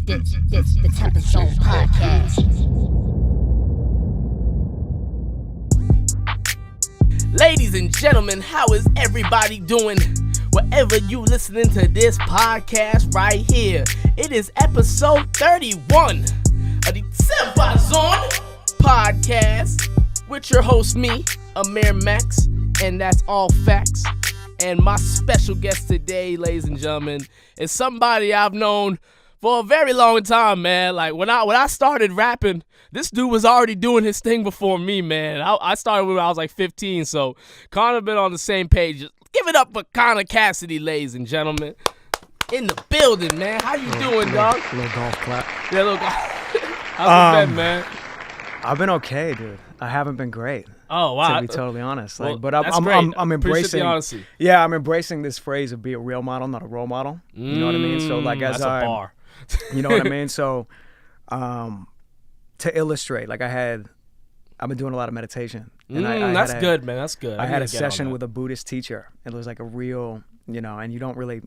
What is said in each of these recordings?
This the TempahZone podcast. Ladies and gentlemen, how is everybody doing? Wherever you listening to this podcast right here, it is episode 31 of the TempahZone podcast with your host, me, Amir Max, and that's all facts. And my special guest today, ladies and gentlemen, is somebody I've known for a very long time, man. Like when I started rapping, this dude was already doing his thing before me, man. I started when I was like 15, so Connor been on the same page. Give it up for Connor Cassidy, ladies and gentlemen. In the building, man. How you doing, dog? Little golf clap. Yeah, little golf. How's it been, man? I've been okay, dude. I haven't been great. Oh wow. To be totally honest, Well, but that's I'm great. embracing. Appreciate the honesty. Yeah, I'm embracing this phrase of be a real model, not a role model. You know what I mean? So like as that's a bar. You know what I mean? So, to illustrate, like I've been doing a lot of meditation. And that's good, man. That's good. I had a session with a Buddhist teacher. It was like a real, and you don't really.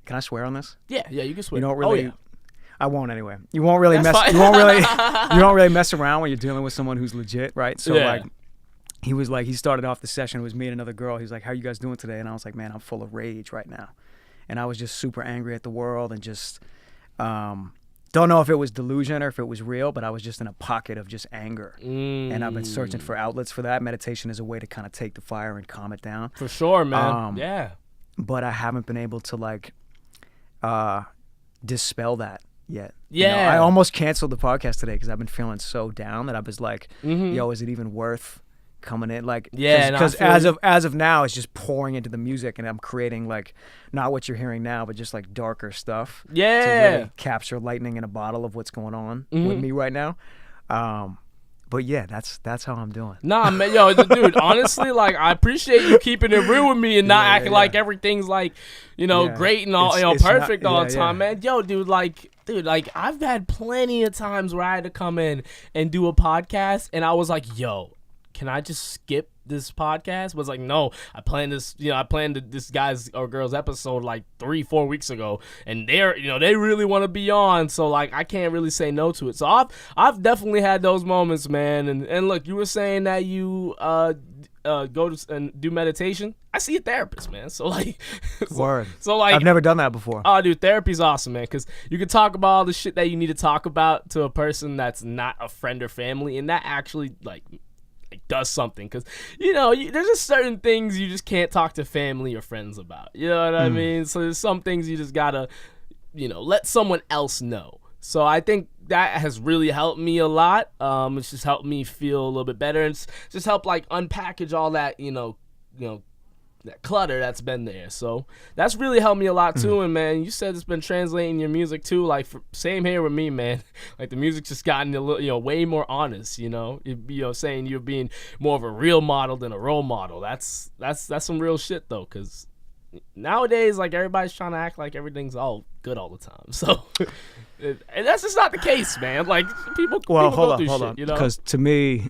Can I swear on this? Yeah, you can swear. You don't really. Oh, yeah. I won't anyway. You won't really That's mess. fine. You won't really. You don't really mess around when you're dealing with someone who's legit, right? So Yeah. like. He started off the session. It was me and another girl. He was like, "How you guys doing today?" And I was like, "Man, I'm full of rage right now," and I was just super angry at the world and just don't know if it was delusion or if it was real, but I was just in a pocket of just anger, and I've been searching for outlets for that. Meditation is a way to kind of take the fire and calm it down. For sure, man. Yeah. But I haven't been able to like dispel that yet. Yeah. I almost canceled the podcast today because I've been feeling so down that I was like, "Yo, is it even worth?" coming in because as of now it's just pouring into the music and I'm creating like not what you're hearing now but just like darker stuff to really capture lightning in a bottle of what's going on with me right now, but yeah, that's how I'm doing. Nah, man, yo, dude, honestly, like I appreciate you keeping it real with me and not acting like everything's like great and all it's perfect not, all the time, man. Yo, dude, like I've had plenty of times where I had to come in and do a podcast and I was like, yo, can I just skip this podcast? Was like, no, I planned this guy's or girl's episode like 3-4 weeks ago, and they really want to be on, so like I can't really say no to it. So I've definitely had those moments, man. And look, you were saying that you go to and do meditation. I see a therapist, man. So like, word. So like, I've never done that before. Oh, dude, therapy's awesome, man, because you can talk about all the shit that you need to talk about to a person that's not a friend or family, and that actually like does something, because there's just certain things you just can't talk to family or friends about, you know what I mean? So there's some things you just gotta let someone else know. So I think that has really helped me a lot. It's just helped me feel a little bit better, and it's just helped like unpackage all that that clutter that's been there. So that's really helped me a lot too. And man, you said it's been translating your music too. Like same here with me, man. Like the music's just gotten a little, way more honest. Saying you're being more of a real model than a role model. That's some real shit though, because nowadays like everybody's trying to act like everything's all good all the time. So and that's just not the case, man. Like people hold go through on, shit, because to me,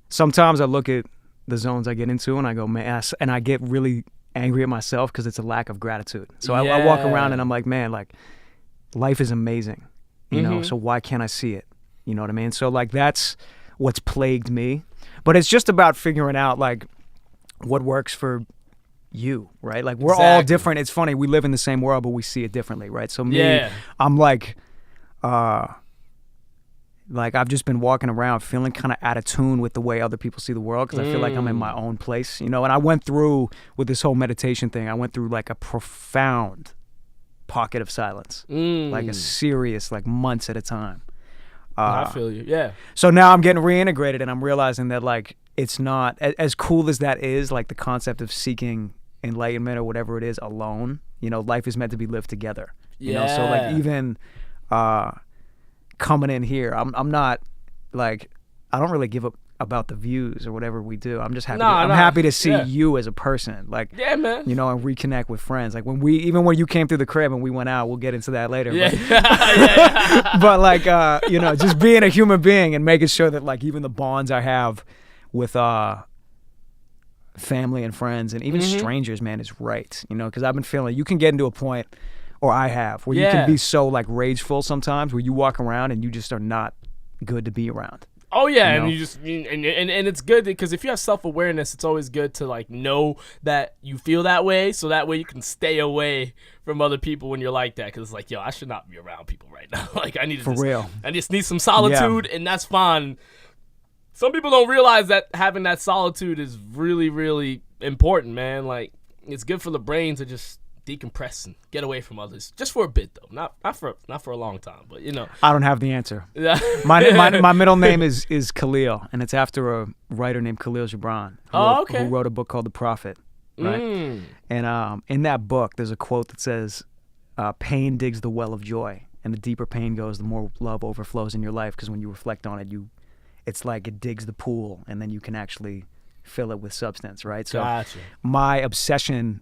sometimes I look at the zones I get into and I go, man, and I get really angry at myself because it's a lack of gratitude. So I walk around and I'm like, man, like life is amazing, so why can't I see it? You know what I mean? So like that's what's plagued me. But it's just about figuring out like what works for you, right? Like we're all different. It's funny, we live in the same world but we see it differently, right? So me, I'm like I've just been walking around feeling kind of out of tune with the way other people see the world, because I feel like I'm in my own place, and I went through with this whole meditation thing, I went through like a profound pocket of silence, like a serious, like months at a time. I feel you, yeah. So now I'm getting reintegrated and I'm realizing that like it's not, as cool as that is, like the concept of seeking enlightenment or whatever it is alone, life is meant to be lived together. So like even coming in here, I'm not like, I don't really give up about the views or whatever we do. I'm just happy. I'm happy to see you as a person, like, man, and reconnect with friends. Like when you came through the crib and we went out, we'll get into that later. But like, just being a human being and making sure that like even the bonds I have with family and friends and even strangers, man, is right. Because I've been feeling you can get into a point or I have, where you can be so like rageful sometimes, where you walk around and you just are not good to be around. Oh yeah, you know? and you just and it's good because if you have self-awareness, it's always good to like know that you feel that way, so that way you can stay away from other people when you're like that. Because it's like, yo, I should not be around people right now. Like I just need some solitude, and that's fine. Some people don't realize that having that solitude is really, really important, man. Like it's good for the brain to just decompress and get away from others, just for a bit though, not for a long time, but you know. I don't have the answer. my middle name is Khalil, and it's after a writer named Khalil Gibran, who wrote a book called The Prophet, right? And in that book, there's a quote that says, "Pain digs the well of joy, and the deeper pain goes, the more love overflows in your life. Because when you reflect on it, it's like it digs the pool, and then you can actually fill it with substance, right?" So gotcha. My obsession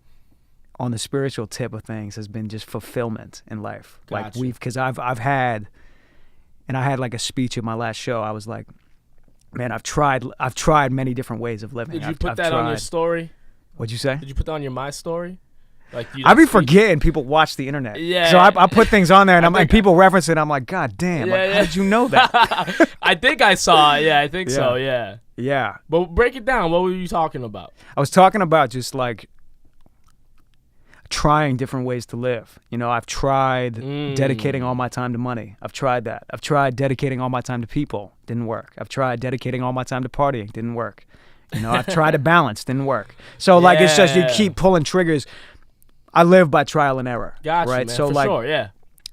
on the spiritual tip of things has been just fulfillment in life. Gotcha. Like because I've had, and I had like a speech at my last show. I was like, man, I've tried many different ways of living. Did you put that on your story? What'd you say? Did you put that on your My Story? Like I be forgetting people watch the internet. Yeah. So I put things on there, and people reference it. I'm like, God damn! Yeah, how did you know that? I think I saw it. Yeah, I think so. Yeah. Yeah. But break it down. What were you talking about? I was talking about just like trying different ways to live. You know, I've tried dedicating all my time to money. I've tried that. I've tried dedicating all my time to people. Didn't work. I've tried dedicating all my time to partying. Didn't work. You know, I've tried to balance. Didn't work. So like it's just you keep pulling triggers. I live by trial and error. Gotcha, right? man. So for like sure, yeah.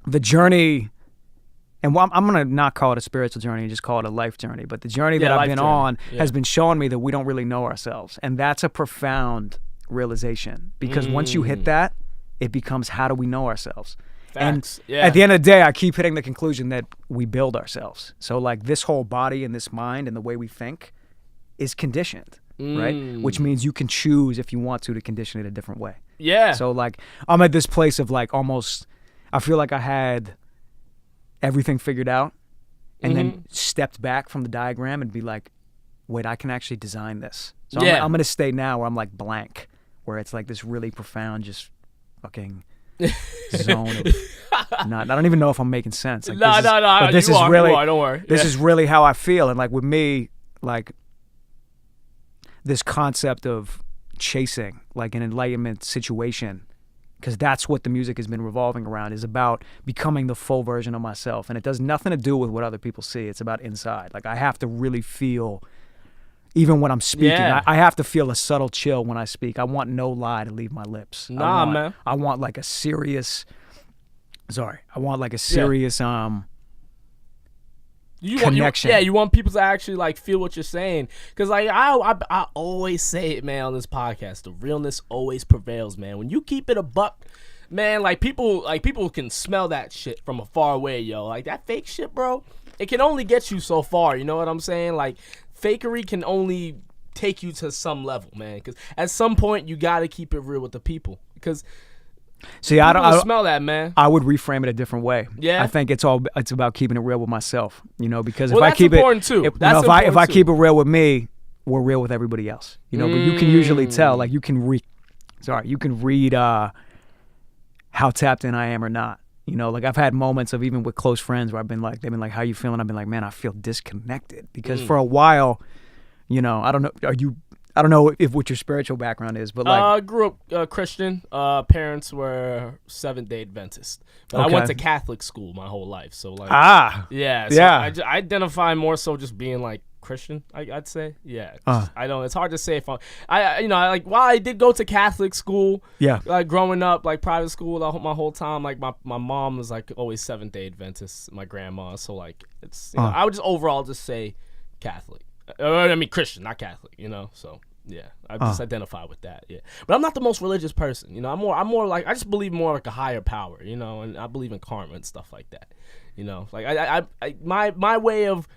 the journey, and I'm gonna not call it a spiritual journey, just call it a life journey. But the journey that I've been on has been showing me that we don't really know ourselves, and that's a profound realization. Because once you hit that, it becomes, how do we know ourselves? Facts. And at the end of the day, I keep hitting the conclusion that we build ourselves. So like this whole body and this mind and the way we think is conditioned, right? Which means you can choose if you want to condition it a different way. Yeah. So like I'm at this place of like almost, I feel like I had everything figured out and then stepped back from the diagram and be like, wait, I can actually design this. So I'm going to stay now where I'm like blank, where it's like this really profound, just fucking zone of I don't even know if I'm making sense. Like, no. But this you is are, really, you are, don't worry. This is really how I feel. And like with me, like this concept of chasing like an enlightenment situation, because that's what the music has been revolving around, is about becoming the full version of myself. And it does nothing to do with what other people see. It's about inside. Like I have to really feel, even when I'm speaking, I have to feel a subtle chill when I speak. I want no lie to leave my lips. Man. I want like a serious connection. You want people to actually like feel what you're saying. Because like I always say it, man, on this podcast, the realness always prevails, man. When you keep it a buck, man, like people can smell that shit from a far away, yo. Like that fake shit, bro, it can only get you so far. You know what I'm saying? Like fakery can only take you to some level, man. Because at some point you gotta keep it real with the people. Because I don't smell that, man. I would reframe it a different way. Yeah, I think it's about keeping it real with myself. You know, because if I keep it, too. If I keep it real with me, we're real with everybody else. You know, but you can usually tell. Like you can read how tapped in I am or not. You know, like I've had moments of even with close friends where they've been like, "How you feeling?" I've been like, "Man, I feel disconnected." Because for a while, you know, I don't know if what your spiritual background is, but like I grew up Christian. Parents were Seventh-day Adventists, but I went to Catholic school my whole life. So like, I identify more so just being like Christian. I'd say, I don't. It's hard to say if while I did go to Catholic school, like growing up, like private school, my whole time, like my mom was like always Seventh-day Adventist, my grandma. So like it's, I would just overall just say Catholic. I mean Christian, not Catholic, you know. So yeah, I just identify with that. Yeah, but I'm not the most religious person, you know. I'm more like, I just believe more like a higher power, you know, and I believe in karma and stuff like that, you know. Like my way of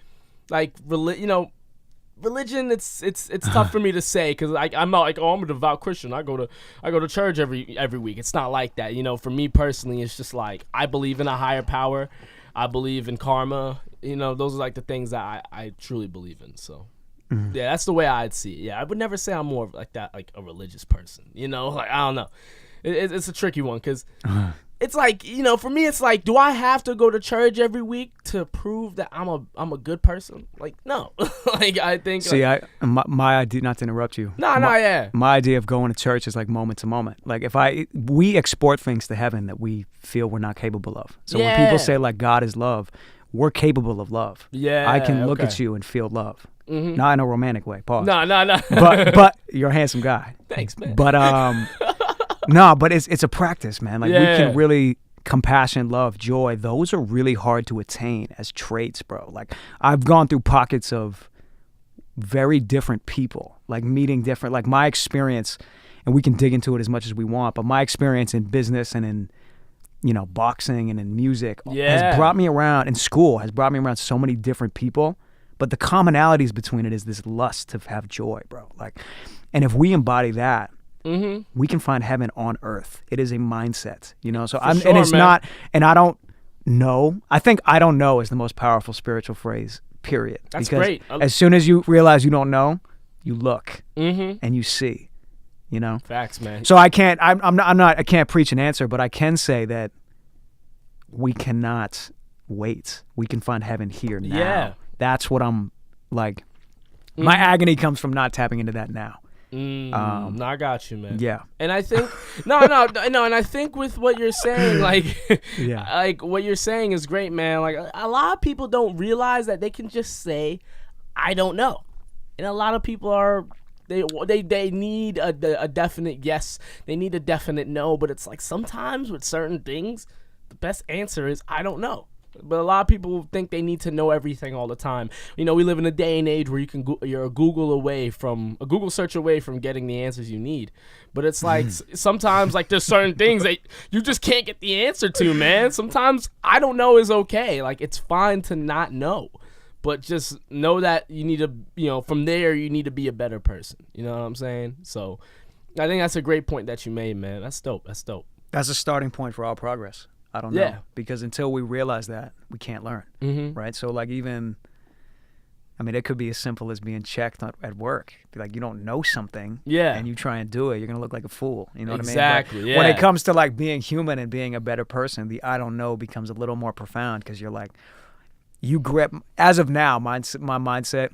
like religion. It's tough for me to say because I'm not like, oh, I'm a devout Christian. I go to church every week. It's not like that, you know. For me personally, it's just like I believe in a higher power. I believe in karma. You know, those are like the things that I truly believe in. So, yeah, that's the way I'd see it. Yeah, I would never say I'm more like that, like a religious person. You know, like I don't know. It's a tricky one because it's like, for me, it's like, do I have to go to church every week to prove that I'm a good person? Like, no. Like, I think. See, my idea, not to interrupt you. Yeah. My idea of going to church is like moment to moment. Like, we export things to heaven that we feel we're not capable of. So when people say like God is love, we're capable of love. Yeah. I can look at you and feel love. Mm-hmm. Not in a romantic way. Pause. No. But you're a handsome guy. Thanks, man. But no, but it's a practice, man. Like we can really compassion, love, joy. Those are really hard to attain as traits, bro. Like I've gone through pockets of very different people, like meeting different. Like my experience, and we can dig into it as much as we want. But my experience in business and in boxing and in music has brought me around. In school, has brought me around so many different people. But the commonalities between it is this lust to have joy, bro. Like, and if we embody that. Mm-hmm. We can find heaven on earth. It is a mindset, So and it's man. Not, and I don't know. I think I don't know is the most powerful spiritual phrase. Period. That's because great. As soon as you realize you don't know, you look and you see. Facts, man. So I can't. I'm not. I can't preach an answer, but I can say that we cannot wait. We can find heaven here now. Yeah. That's what I'm like. My agony comes from not tapping into that now. No, I got you, man. Yeah, and I think no, and I think with what you're saying, like, like what you're saying is great, man. Like a lot of people don't realize that they can just say, "I don't know," and a lot of people are they need a definite yes, they need a definite no, but it's like sometimes with certain things, the best answer is I don't know. But a lot of people think they need to know everything all the time. We live in a day and age where you're a Google search away from getting the answers you need. But it's like sometimes like there's certain things that you just can't get the answer to, man. Sometimes I don't know is okay. Like it's fine to not know, but just know that you need to, from there you need to be a better person. You know what I'm saying? So I think that's a great point that you made, man. That's dope. That's a starting point for all progress. I don't know. Because until we realize that, we can't learn. Mm-hmm. Right? So like it could be as simple as being checked at work. Like you don't know something and you try and do it, you're going to look like a fool. You know what I mean? Exactly, But when it comes to like being human and being a better person, the I don't know becomes a little more profound because you're like, you grip, as of now, my mindset,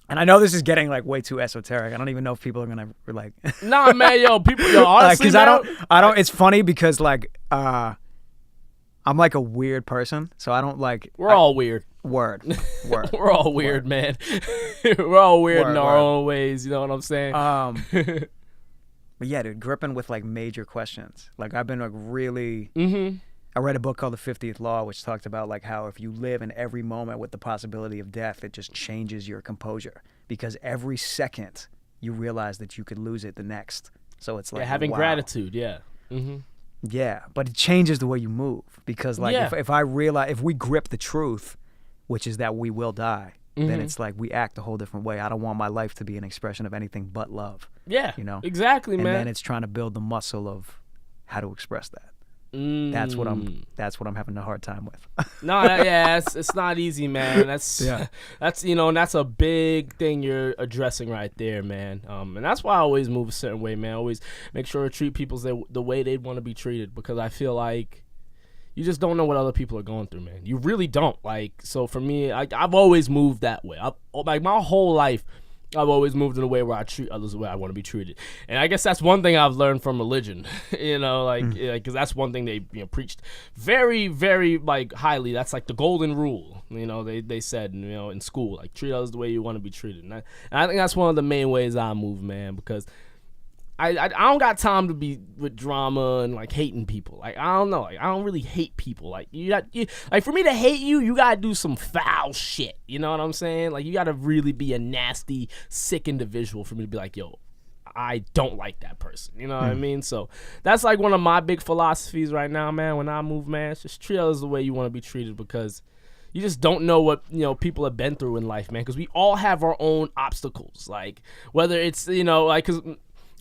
and I know this is getting like way too esoteric. I don't even know if people are going to like. Nah, man, honestly, because I don't, it's funny because like, I'm like a weird person, so I don't like. We're all weird. Word. We're all weird, man. We're all weird in our own ways. You know what I'm saying? But yeah, dude, gripping with like major questions. Like I've been like really. Mm-hmm. I read a book called The 50th Law, which talked about like how if you live in every moment with the possibility of death, it just changes your composure because every second you realize that you could lose it the next. So it's like having gratitude. Yeah. Mm-hmm. Yeah, but it changes the way you move because like if we grip the truth, which is that we will die, then it's like we act a whole different way. I don't want my life to be an expression of anything but love. Yeah, exactly, man. And then it's trying to build the muscle of how to express that. That's what I'm having a hard time with. No, it's not easy, man. That's and that's a big thing you're addressing right there, man. And that's why I always move a certain way, man. I always make sure to treat people the way they'd want to be treated because I feel like you just don't know what other people are going through, man. You really don't. Like, so for me, I've always moved that way. Like my whole life, I've always moved in a way where I treat others the way I want to be treated. And I guess that's one thing I've learned from religion, because that's one thing they preached very, very like highly. That's like the golden rule, they said, in school, like treat others the way you want to be treated. And I think that's one of the main ways I move, man, because I don't got time to be with drama and like hating people. Like I don't know. Like I don't really hate people. Like like for me to hate you, you gotta do some foul shit. You know what I'm saying? Like you gotta really be a nasty, sick individual for me to be like, yo, I don't like that person. You know what I mean? So that's like one of my big philosophies right now, man. When I move, man, it's just treat others the way you want to be treated because you just don't know what people have been through in life, man. Because we all have our own obstacles. Like whether it's because.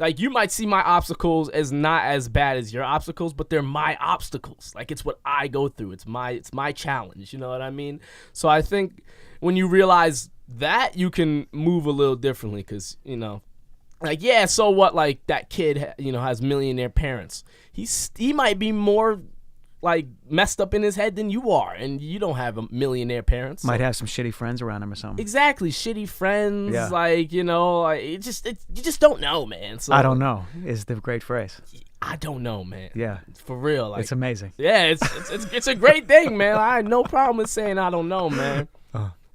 Like, you might see my obstacles as not as bad as your obstacles, but they're my obstacles. Like, it's what I go through. It's my challenge. You know what I mean? So I think when you realize that, you can move a little differently because, like, so what? Like, that kid, has millionaire parents. He might be more like messed up in his head than you are, and you don't have a millionaire parents. Might have some shitty friends around him or something. Exactly, shitty friends. Yeah. Like, you know, like you just don't know, man. So I don't know is the great phrase. I don't know, man. Yeah, For real, like it's amazing. yeah, it's a great thing, man. I had no problem with saying I don't know, man.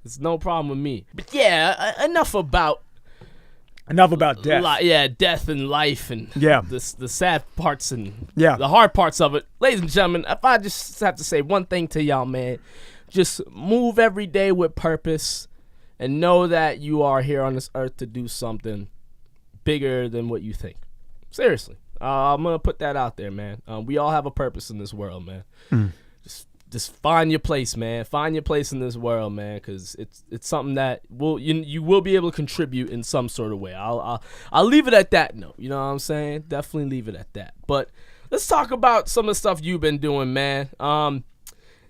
It's no problem with me. But yeah, enough about death. death and life and Yeah. the sad parts and Yeah. the hard parts of it. Ladies and gentlemen, if I just have to say one thing to y'all, man, just move every day with purpose and know that you are here on this earth to do something bigger than what you think. Seriously. I'm going to put that out there, man. We all have a purpose in this world, man. Just find your place, man. Find your place in this world, man, because it's something that you will be able to contribute in some sort of way. I'll leave it at that note. You know what I'm saying? Definitely leave it at that. But let's talk about some of the stuff you've been doing, man.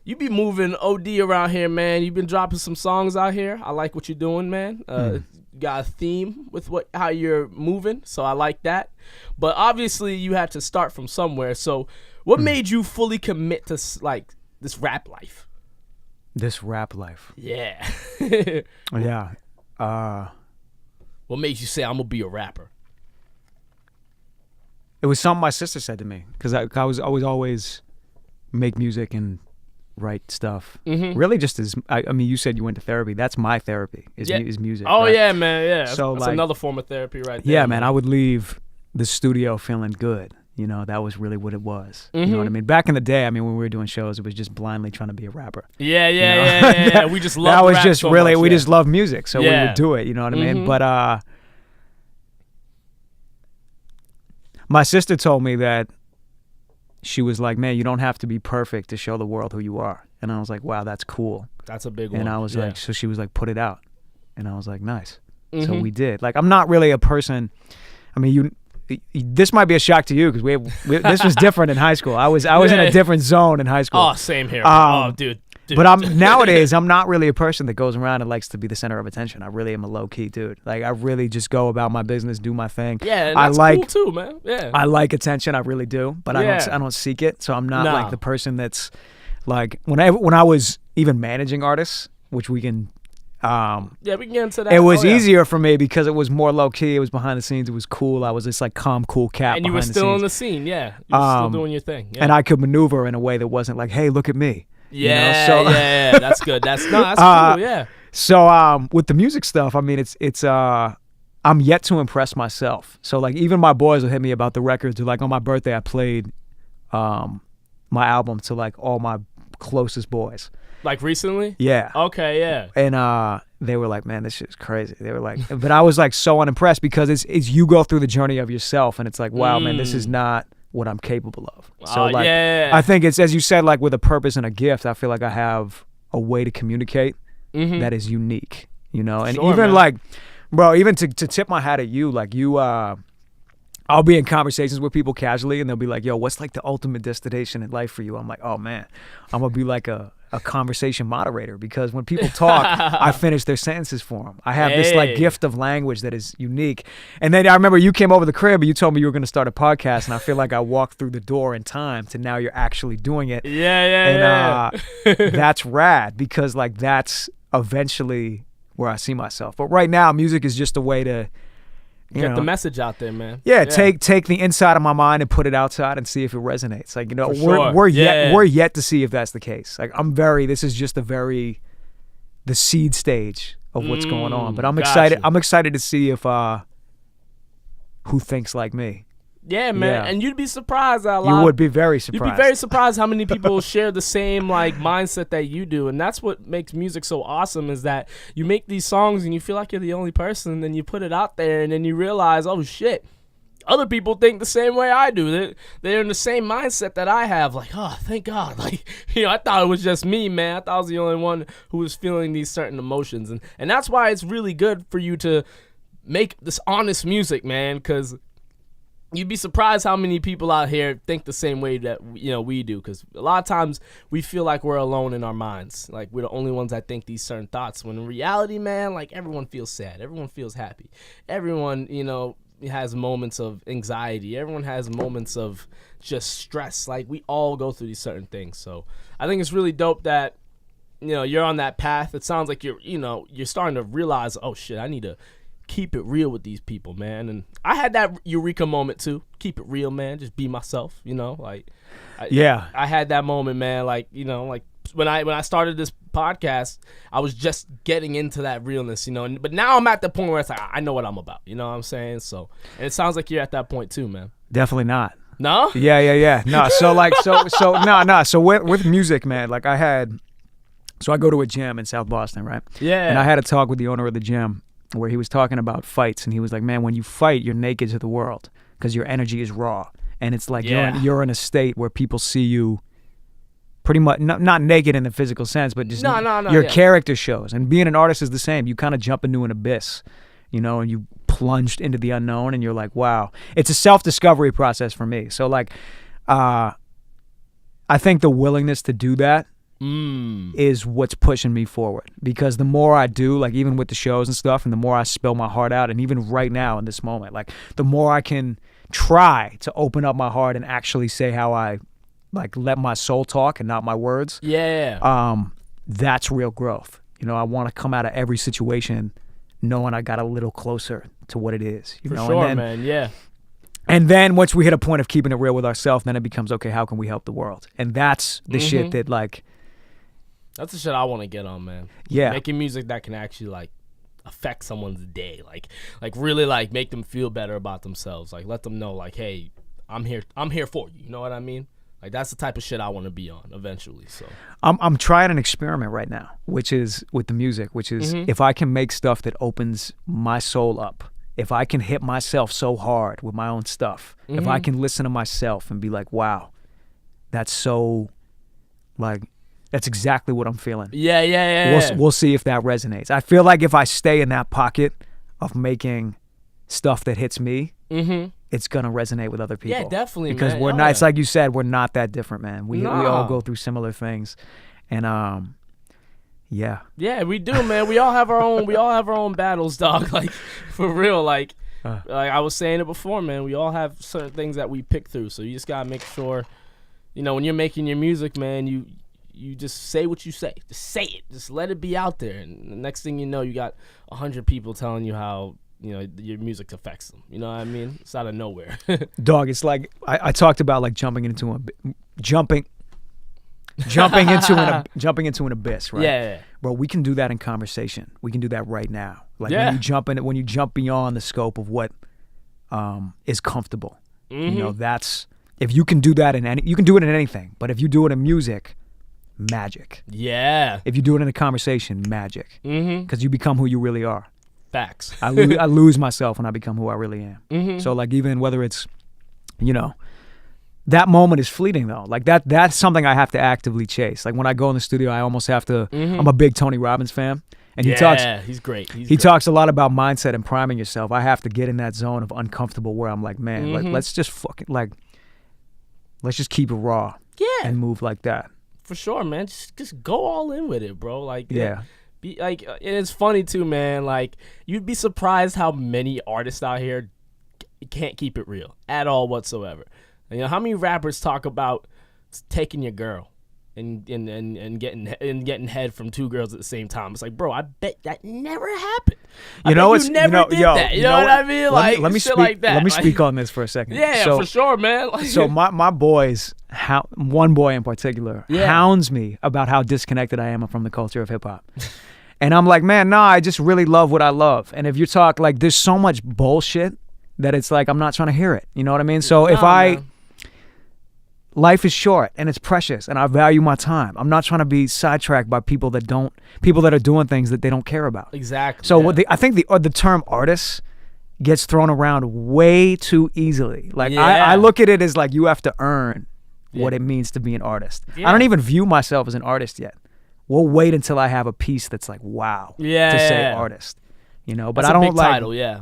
You be moving OD around here, man. You've been dropping some songs out here. I like what you're doing, man. You got a theme with how you're moving, so I like that. But obviously, you had to start from somewhere. So, what made you fully commit to like this rap life? This rap life. Yeah. Yeah. What made you say I'm gonna be a rapper? It was something my sister said to me because I was always make music and write stuff. Really, just as I mean, you said you went to therapy. That's my therapy. Is music. Oh right? yeah, man. Yeah. So that's like, another form of therapy, right there. Yeah, man. I would leave the studio feeling good. You know, that was really what it was. You know what I mean? Back in the day, I mean, when we were doing shows, it was just blindly trying to be a rapper. Yeah. You know? Yeah. We just love that was rap just so really much, we yeah. just love music, so we Yeah. would do it. You know what I mean? But my sister told me that she was like, "Man, you don't have to be perfect to show the world who you are." And I was like, "Wow, that's cool." That's a big one. And I was like, so she was like, "Put it out," and I was like, "Nice." So we did. Like, I'm not really a person. I mean, this might be a shock to you because this was different in high school. I was in a different zone in high school. Oh, same here. Oh, dude. But nowadays I'm not really a person that goes around and likes to be the center of attention. I really am a low key dude. Like, I really just go about my business, do my thing. Yeah, and that's cool too, man. Yeah. I like attention, I really do, but I don't seek it. So I'm not like the person that's like when I was even managing artists, which we can. Yeah, we can get into that. It was easier for me because it was more low key. It was behind the scenes. It was cool. I was this like calm, cool cat. And you were still in the scene, yeah. You were still doing your thing. Yeah. And I could maneuver in a way that wasn't like, "Hey, look at me." Yeah, you know? So, yeah, that's good. That's cool. Yeah. So with the music stuff, I mean, it's I'm yet to impress myself. So like even my boys will hit me about the records. Like on my birthday, I played my album to like all my closest boys. Like recently? Yeah. Okay, yeah. And they were like, "Man, this shit's crazy." They were like, but I was like so unimpressed because it's you go through the journey of yourself, and it's like, wow, man, this is not what I'm capable of. So like, I think it's, as you said, like with a purpose and a gift, I feel like I have a way to communicate that is unique, you know? And Sure, even man. like, bro, even to tip my hat at you, like you, I'll be in conversations with people casually and they'll be like, "Yo, what's like the ultimate destination in life for you?" I'm like, "Oh man, I'm gonna be like a conversation moderator," because when people talk, I finish their sentences for them. I have this like gift of language that is unique. And then I remember you came over the crib and you told me you were going to start a podcast, and I feel like I walked through the door in time to now you're actually doing it. Yeah. That's rad because like that's eventually where I see myself. But right now, music is just a way to get the message out there, man. Yeah, take the inside of my mind and put it outside and see if it resonates. Like, you know, For sure. we're yet to see if that's the case. Like, this is just the seed stage of what's going on. But I'm excited. I'm excited to see if who thinks like me. Yeah, man. Yeah. And you'd be surprised at a lot. You would be very surprised. You'd be very surprised how many people share the same like mindset that you do. And that's what makes music so awesome, is that you make these songs and you feel like you're the only person, and then you put it out there and then you realize, oh shit, other people think the same way I do. They're in the same mindset that I have. Like, oh, thank God. Like, you know, I thought it was just me, man. I thought I was the only one who was feeling these certain emotions. And that's why it's really good for you to make this honest music, man, because you'd be surprised how many people out here think the same way that, you know, we do. Because a lot of times we feel like we're alone in our minds. Like, we're the only ones that think these certain thoughts. When in reality, man, like, everyone feels sad. Everyone feels happy. Everyone, you know, has moments of anxiety. Everyone has moments of just stress. Like, we all go through these certain things. So I think it's really dope that, you're on that path. It sounds like you're starting to realize, oh shit, I need to keep it real with these people, man. And I had that eureka moment too. Keep it real, man. Just be myself, I had that moment, man. Like, when I started this podcast, I was just getting into that realness, but now I'm at the point where it's like, I know what I'm about, you know what I'm saying? So, and it sounds like you're at that point too, man. Definitely not. No? Yeah. No, so with music, man, like I go to a gym in South Boston, right? Yeah. And I had a talk with the owner of the gym where he was talking about fights, and he was like, man, when you fight, you're naked to the world because your energy is raw. And it's like you're in a state where people see you pretty much, not naked in the physical sense, but just your character shows. And being an artist is the same. You kind of jump into an abyss, and you plunged into the unknown, and you're like, wow. It's a self-discovery process for me. So like, I think the willingness to do that is what's pushing me forward, because the more I do, like even with the shows and stuff, and the more I spill my heart out, and even right now in this moment, like the more I can try to open up my heart and actually say how I like let my soul talk and not my words. That's real growth. I want to come out of every situation knowing I got a little closer to what it is. For sure, man. Yeah. And then once we hit a point of keeping it real with ourselves, then it becomes, okay, how can we help the world? And that's the shit that like. That's the shit I want to get on, man. Yeah. Making music that can actually like affect someone's day, like really like make them feel better about themselves, like let them know like, hey, I'm here for you. You know what I mean? Like that's the type of shit I want to be on eventually. So I'm trying an experiment right now, which is with the music, which is if I can make stuff that opens my soul up, if I can hit myself so hard with my own stuff, if I can listen to myself and be like, wow, that's so like. That's exactly what I'm feeling. Yeah. We'll see if that resonates. I feel like if I stay in that pocket of making stuff that hits me, it's gonna resonate with other people. Yeah, definitely. Because man. we're not. It's like you said, we're not that different, man. We all go through similar things, and yeah. Yeah, we do, man. We all have our own battles, dog. Like for real. Like I was saying it before, man. We all have certain things that we pick through. So you just gotta make sure, when you're making your music, man, you just say what you say. Just say it. Just let it be out there. And the next thing you know, you got 100 people telling you how, your music affects them. You know what I mean? It's out of nowhere. Dog, it's like I talked about like jumping into an abyss, right? Yeah. Bro, we can do that in conversation. We can do that right now. Like when you jump beyond the scope of what is comfortable. That's if you can do that you can do it in anything. But if you do it in music, magic. Yeah. If you do it in a conversation, magic. Because you become who you really are. Facts. I lose myself when I become who I really am. So like even whether it's, that moment is fleeting though. Like that's something I have to actively chase. Like when I go in the studio, I almost have to. I'm a big Tony Robbins fan, and he's great. He talks a lot about mindset and priming yourself. I have to get in that zone of uncomfortable where I'm like, man, like let's just keep it raw. Yeah. And move like that. For sure, man. Just go all in with it, bro. Like yeah. Be like, and it's funny too, man. Like you'd be surprised how many artists out here can't keep it real at all whatsoever. And, how many rappers talk about taking your girl and getting head from two girls at the same time? It's like, bro, I bet that never happened. You know what I mean? Like let me shit speak, like that. Let me speak on this for a second. Yeah, for sure, man. Like, so my boys, one boy in particular, hounds me about how disconnected I am from the culture of hip hop. And I'm like, man, nah, I just really love what I love. And if you talk like, there's so much bullshit that it's like I'm not trying to hear it. You know what I mean? So life is short and it's precious, and I value my time. I'm not trying to be sidetracked by people that are doing things that they don't care about. Exactly. So I think the term artist gets thrown around way too easily. Like I look at it as like you have to earn what it means to be an artist. I don't even view myself as an artist yet. We'll wait until I have a piece that's like wow to say artist. But that's I don't a big like title. Yeah.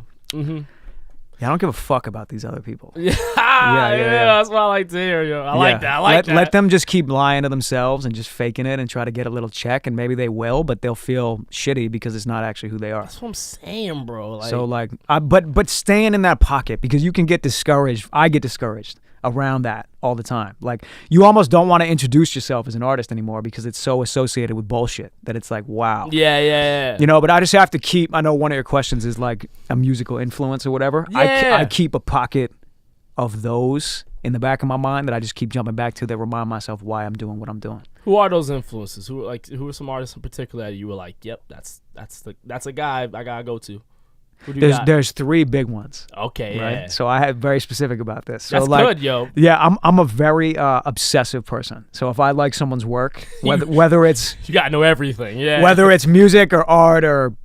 Yeah, I don't give a fuck about these other people. Yeah, yeah. That's what I like to hear, yo. I like that. I like that. Let them just keep lying to themselves and just faking it and try to get a little check, and maybe they will, but they'll feel shitty because it's not actually who they are. That's what I'm saying, bro. Like, So like, but staying in that pocket, because you can get discouraged. I get discouraged around that all the time. Like, you almost don't want to introduce yourself as an artist anymore because it's so associated with bullshit that it's like, wow. Yeah. You know, but I just have to keep, I know one of your questions is like a musical influence or whatever. Yeah. I keep a pocket of those in the back of my mind that I just keep jumping back to that remind myself why I'm doing what I'm doing. Who are those influences? Who are some artists in particular that you were like, yep, that's a guy I gotta go to? Who do you got? There's three big ones. Okay, right? yeah. So I have very specific about this. So That's like, good, yo. Yeah, I'm a very obsessive person. So if I like someone's work, whether it's you gotta know everything, yeah. whether it's music or art or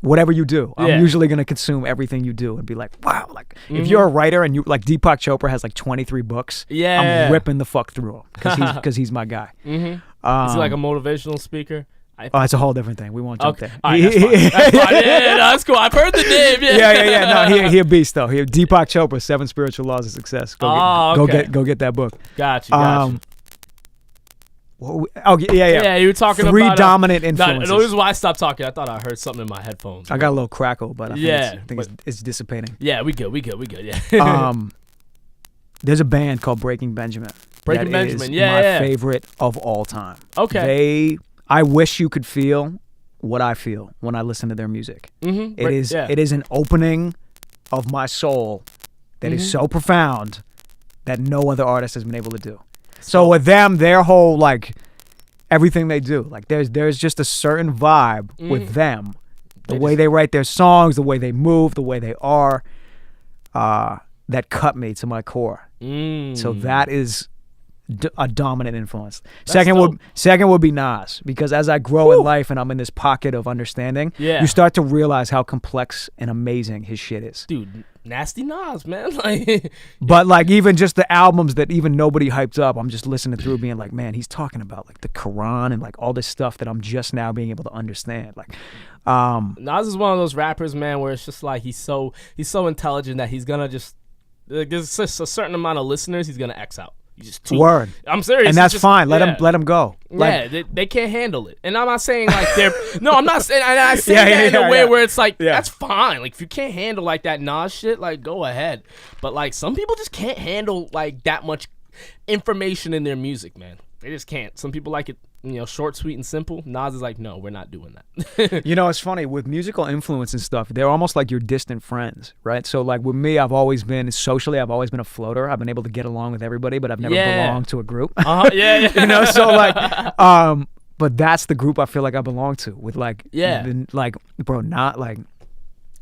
whatever you do, Yeah. I'm usually gonna consume everything you do and be like, wow. Like if you're a writer and you like Deepak Chopra has like 23 books, Yeah. I'm ripping the fuck through them because he's my guy. Is he like a motivational speaker? Oh, it's a whole different thing. We won't jump there. All right, that's fine. That's fine. Yeah, no, that's cool. I've heard the name. Yeah. No, he a beast though. Deepak Chopra, 7 Spiritual Laws of Success. Go get that book. Got you. Yeah. You were talking Three about dominant influences. No, this is why I stopped talking. I thought I heard something in my headphones. I got a little crackle, but I think but it's dissipating. Yeah, we good. Yeah. There's a band called Breaking Benjamin. Breaking that Benjamin, is my favorite of all time. Okay. I wish you could feel what I feel when I listen to their music. It is an opening of my soul that is so profound that no other artist has been able to do. So with them, their whole like everything they do, like there's just a certain vibe with them, the way they write their songs, the way they move, the way they are, that cut me to my core. So that is a dominant influence. Second would be Nas, because as I grow in life and I'm in this pocket of understanding, you start to realize how complex and amazing his shit is. Dude, nasty Nas, man. Like, but like even just the albums that even nobody hyped up, I'm just listening through being like, man, he's talking about like the Quran and like all this stuff that I'm just now being able to understand. Like Nas is one of those rappers, man, where it's just like he's so intelligent that he's gonna just like, there's just a certain amount of listeners he's gonna X out. Word. I'm serious. And that's fine. Let him go. Like, they can't handle it. And I'm not saying like they're no, I'm not saying I say that in a way where it's like that's fine. Like if you can't handle like that Nas shit, like go ahead. But like some people just can't handle like that much information in their music, man. They just can't. Some people like it, short, sweet, and simple. Nas is like, no, we're not doing that. It's funny with musical influence and stuff. They're almost like your distant friends, right? So like with me, I've always been a floater. I've been able to get along with everybody, but I've never belonged to a group. So like, but that's the group I feel like I belong to. With like, bro, not like,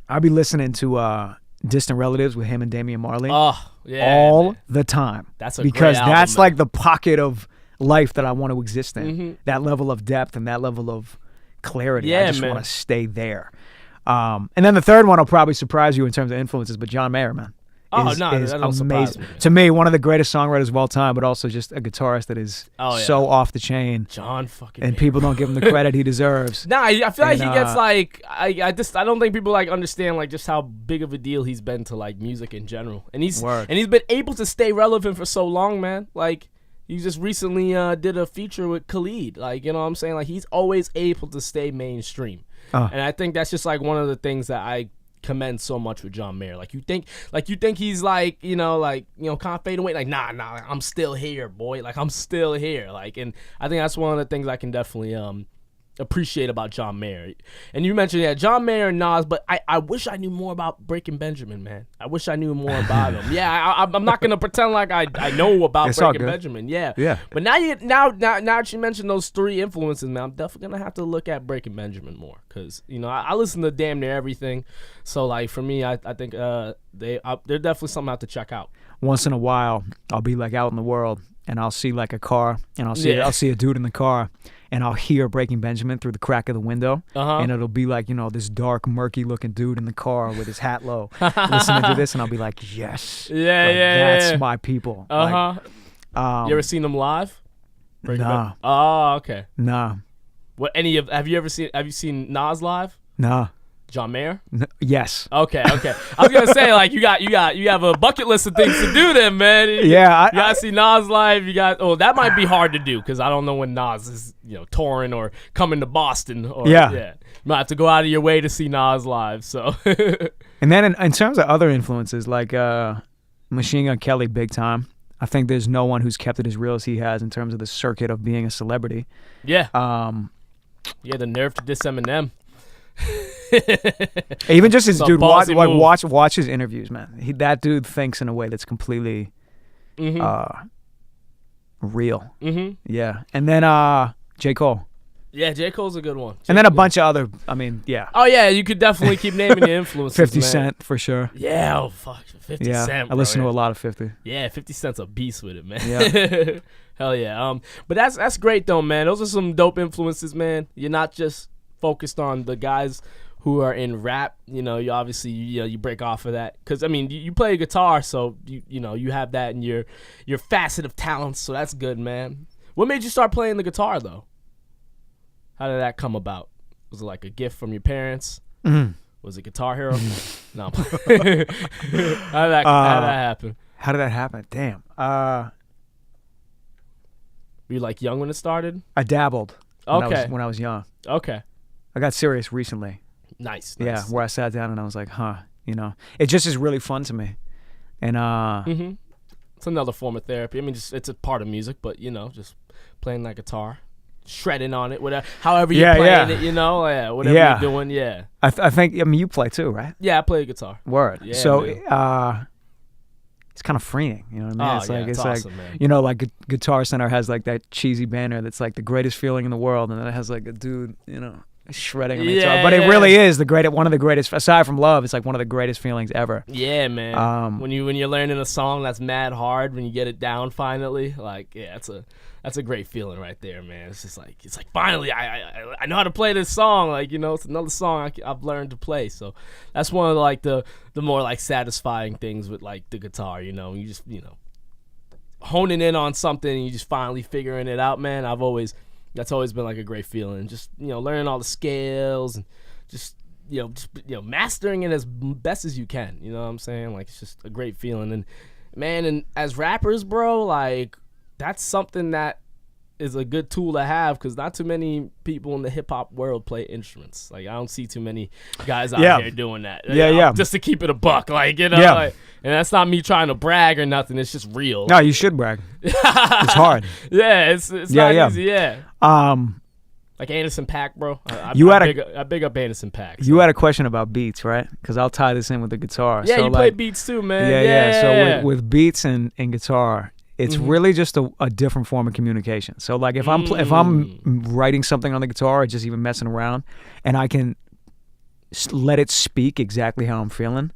I'll be listening to Distant Relatives with him and Damian Marley all the time. That's because great album, that's man. like the pocket of life that I want to exist in. That level of depth and that level of clarity. I just want to stay there. And then the third one will probably surprise you in terms of influences, but John Mayer, man. Is that don't surprise me. To me, one of the greatest songwriters of all time, but also just a guitarist that is so off the chain. John fucking and Mayer. People don't give him the credit he deserves. Nah, I feel like he gets like I don't think people like understand like just how big of a deal he's been to like music in general. And he's been able to stay relevant for so long, man. Like he just recently did a feature with Khalid. Like, you know what I'm saying? Like he's always able to stay mainstream. And I think that's just like one of the things that I commend so much with John Mayer. Like you think he's like, kind of fade away. Like, nah, I'm still here, boy. Like I'm still here. Like, and I think that's one of the things I can definitely appreciate about John Mayer. And you mentioned John Mayer and Nas, but I wish I knew more about Breaking Benjamin, man. I wish I knew more about him. I'm not gonna pretend like I know about Breaking Benjamin. Yeah. But now that you mentioned those three influences, man, I'm definitely gonna have to look at Breaking Benjamin more, because I listen to damn near everything. So like for me, I think they're definitely something I have to check out. Once in a while, I'll be like out in the world and I'll see like a car and I'll see a dude in the car. And I'll hear Breaking Benjamin through the crack of the window, and it'll be like, this dark, murky-looking dude in the car with his hat low, listening to this, and I'll be like, yes, that's my people. You ever seen them live? Nah. Oh, okay. Nah. Have you seen Nas live? Nah. John Mayer? Yes. Okay. I was gonna say like you have a bucket list of things to do then, man. You gotta see Nas live. That might be hard to do because I don't know when Nas is touring or coming to Boston. Or, you might have to go out of your way to see Nas live. So. And then in terms of other influences like Machine Gun Kelly, big time. I think there's no one who's kept it as real as he has in terms of the circuit of being a celebrity. Yeah. The nerve to diss Eminem. Even just his dude, watch his interviews, man. That dude thinks in a way that's completely real. Mm-hmm. Yeah, and then J. Cole. Yeah, J. Cole's a good one. And then a bunch of other. I mean, yeah. Oh yeah, you could definitely keep naming the influences. 50 man. Cent for sure. Yeah, oh fuck, 50 Cent. I listen to a lot of 50. Yeah, 50 Cent's a beast with it, man. Yeah. Hell yeah. But that's great though, man. Those are some dope influences, man. You're not just focused on the guys who are in rap. You obviously you break off of that because I mean you play guitar, so you have that in your facet of talents. So that's good, man. What made you start playing the guitar though? How did that come about? Was it like a gift from your parents? Mm-hmm. Was it Guitar Hero? No. How did that happen? How did that happen? Damn. Were you like young when it started? I dabbled. Okay. When I was young. Okay. I got serious recently. Nice. Yeah, where I sat down and I was like, it just is really fun to me. And it's another form of therapy. I mean, it's a part of music, but just playing that guitar. Shredding on it, whatever, however you're playing it, whatever you're doing, I think, you play too, right? Yeah, I play guitar. Word. Yeah, so, it's kind of freeing, you know what I mean? It's awesome, man. Like Guitar Center has like that cheesy banner that's like the greatest feeling in the world, and then it has like a dude, shredding on the guitar. But it really is one of the greatest, aside from love, it's like one of the greatest feelings ever. Yeah, man. When you're learning a song that's mad hard, when you get it down finally, that's a great feeling right there, man. It's just like finally I know how to play this song. It's another song I've learned to play. So that's one of the more satisfying things with the guitar. You just honing in on something and you just finally figuring it out, man. That's always been a great feeling. Just learning all the scales and just mastering it as best as you can. You know what I'm saying? It's just a great feeling. And man, and as rappers, bro, that's something that is a good tool to have because not too many people in the hip-hop world play instruments. I don't see too many guys out here doing that. Just to keep it a buck, and that's not me trying to brag or nothing. It's just real. No, you should brag. It's hard. Yeah, it's not easy, yeah. Like Anderson .Paak, bro. I big up Anderson .Paak. You had a question about beats, right? Because I'll tie this in with the guitar. Yeah, you play beats too, man. Yeah. So with beats and guitar, it's really just a different form of communication. So if I'm writing something on the guitar or just even messing around, and I can let it speak exactly how I'm feeling,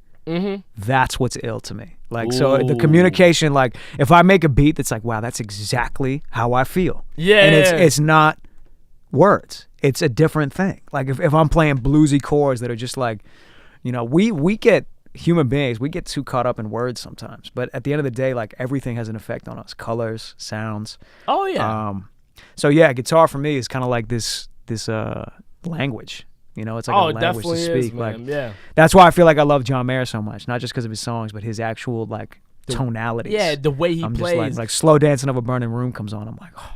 that's what's ill to me. So the communication, if I make a beat that's wow, that's exactly how I feel. Yeah. And it's not words. It's a different thing. If I'm playing bluesy chords that are just we get human beings, we get too caught up in words sometimes, but at the end of the day, everything has an effect on us: colors, sounds. Oh yeah. So yeah, guitar for me is kind of this language. It's a language to speak. Is, man. Yeah. That's why I feel I love John Mayer so much, not just because of his songs, but his actual tonalities. Yeah, the way he plays. Just Slow Dancing Of a Burning Room comes on, I'm oh.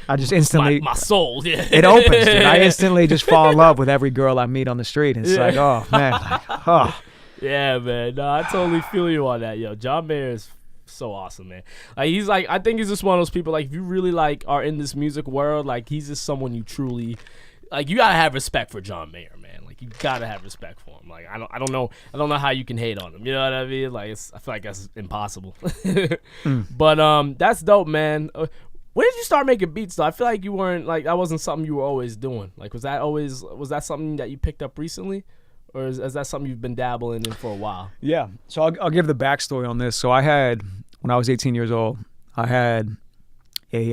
I just instantly my soul. Yeah. It opens, dude. I instantly just fall in love with every girl I meet on the street. It's oh man. Yeah, man. No, I totally feel you on that, yo. John Mayer is so awesome, man. He's I think he's just one of those people. If you really are in this music world, he's just someone you truly you gotta have respect for John Mayer, man. You gotta have respect for him. I don't know how you can hate on him. You know what I mean? I feel that's impossible. But that's dope, man. When did you start making beats though? I feel you weren't that wasn't something you were always doing. Was that something that you picked up recently? Or is that something you've been dabbling in for a while? Yeah. So I'll give the backstory on this. So when I was 18 years old, I had a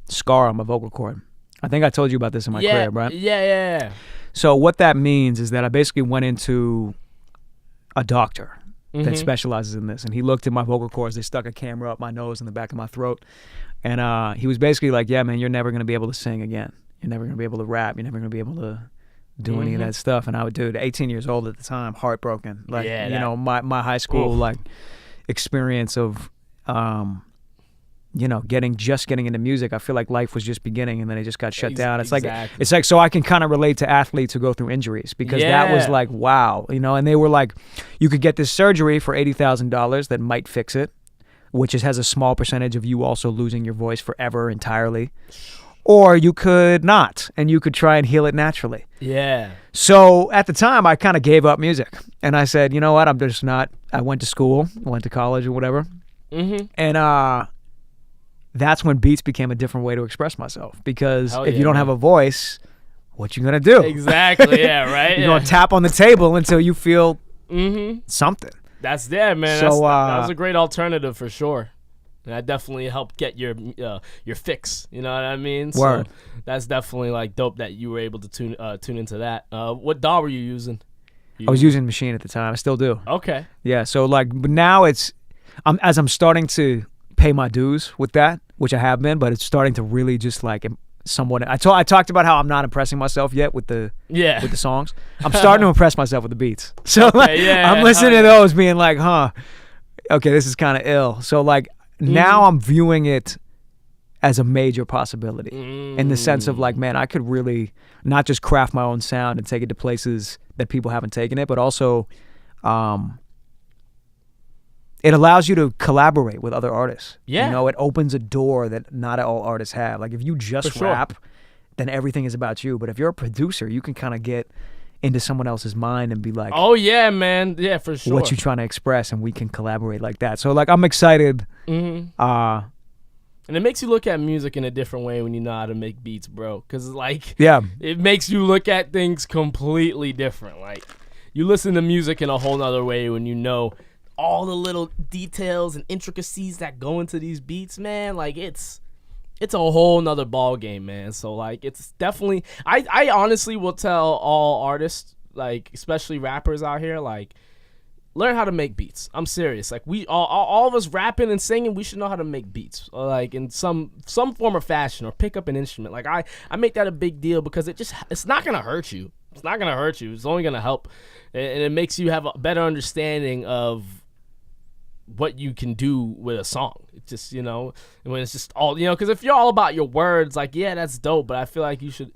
scar on my vocal cord. I think I told you about this in my crib, right? Yeah. So what that means is that I basically went into a doctor that specializes in this. And he looked at my vocal cords. They stuck a camera up my nose and the back of my throat. And he was basically yeah, man, you're never going to be able to sing again. You're never going to be able to rap. You're never going to be able to do any of that stuff. And I would do it 18 years old at the time, heartbroken. Like, Yeah, you that- know, my high school like experience of, you know, getting into music. I feel like life was just beginning and then it just got shut down. It's Exactly. like, so I can kind of relate to athletes who go through injuries because that was Yeah. like, wow, you know, and they were like, you could get this surgery for $80,000 that might fix it, which has a small percentage of you also losing your voice forever entirely. Or you could not, and you could try and heal it naturally. Yeah. So at the time, I kind of gave up music. And I said, you know what, I'm just not, I went to school, I went to college or whatever. And that's when beats became a different way to express myself. Because Hell if yeah, you don't man. have a voice, what you going to do? Exactly. Yeah. Right. You're going to tap on the table until you feel something. That's there, man. So, That was a great alternative for sure. And that definitely helped get your fix. You know what I mean? Word. So that's definitely like dope that you were able to tune into that. What DAW were you using? I was using Machine at the time. I still do. Okay. Yeah. So like, but now as I'm starting to pay my dues with that, which I have been, but it's starting to really just like somewhat. I talked about how I'm not impressing myself yet with the songs. I'm starting to impress myself with the beats. So Okay, like, yeah, I'm listening to those, being like, huh, okay, this is kind of ill. So like now I'm viewing it as a major possibility in the sense of like, man, I could really not just craft my own sound and take it to places that people haven't taken it, but also it allows you to collaborate with other artists. Yeah. You know, it opens a door that not all artists have. Like if you just For sure. rap, then everything is about you. But if you're a producer, you can kind of get into someone else's mind and be like, Oh yeah, man. Yeah, for sure. what you trying to express, and we can collaborate like that. So like I'm excited. And it makes you look at music in a different way when you know how to make beats, bro. Because, like, Yeah. it makes you look at things completely different. Like, you listen to music in a whole nother way when you know all the little details and intricacies that go into these beats, man. Like, it's a whole nother ball game, man. So, like, it's definitely... I honestly will tell all artists, like, especially rappers out here, like, learn how to make beats. I'm serious. Like, we all of us rapping and singing, we should know how to make beats, or like in some form or fashion, or pick up an instrument. Like I make that a big deal because it's not gonna hurt you. It's not gonna hurt you. It's only gonna help, and it makes you have a better understanding of what you can do with a song. It's just, you know, when it's just all, you know, because if you're all about your words, like, yeah, that's dope, but I feel like you should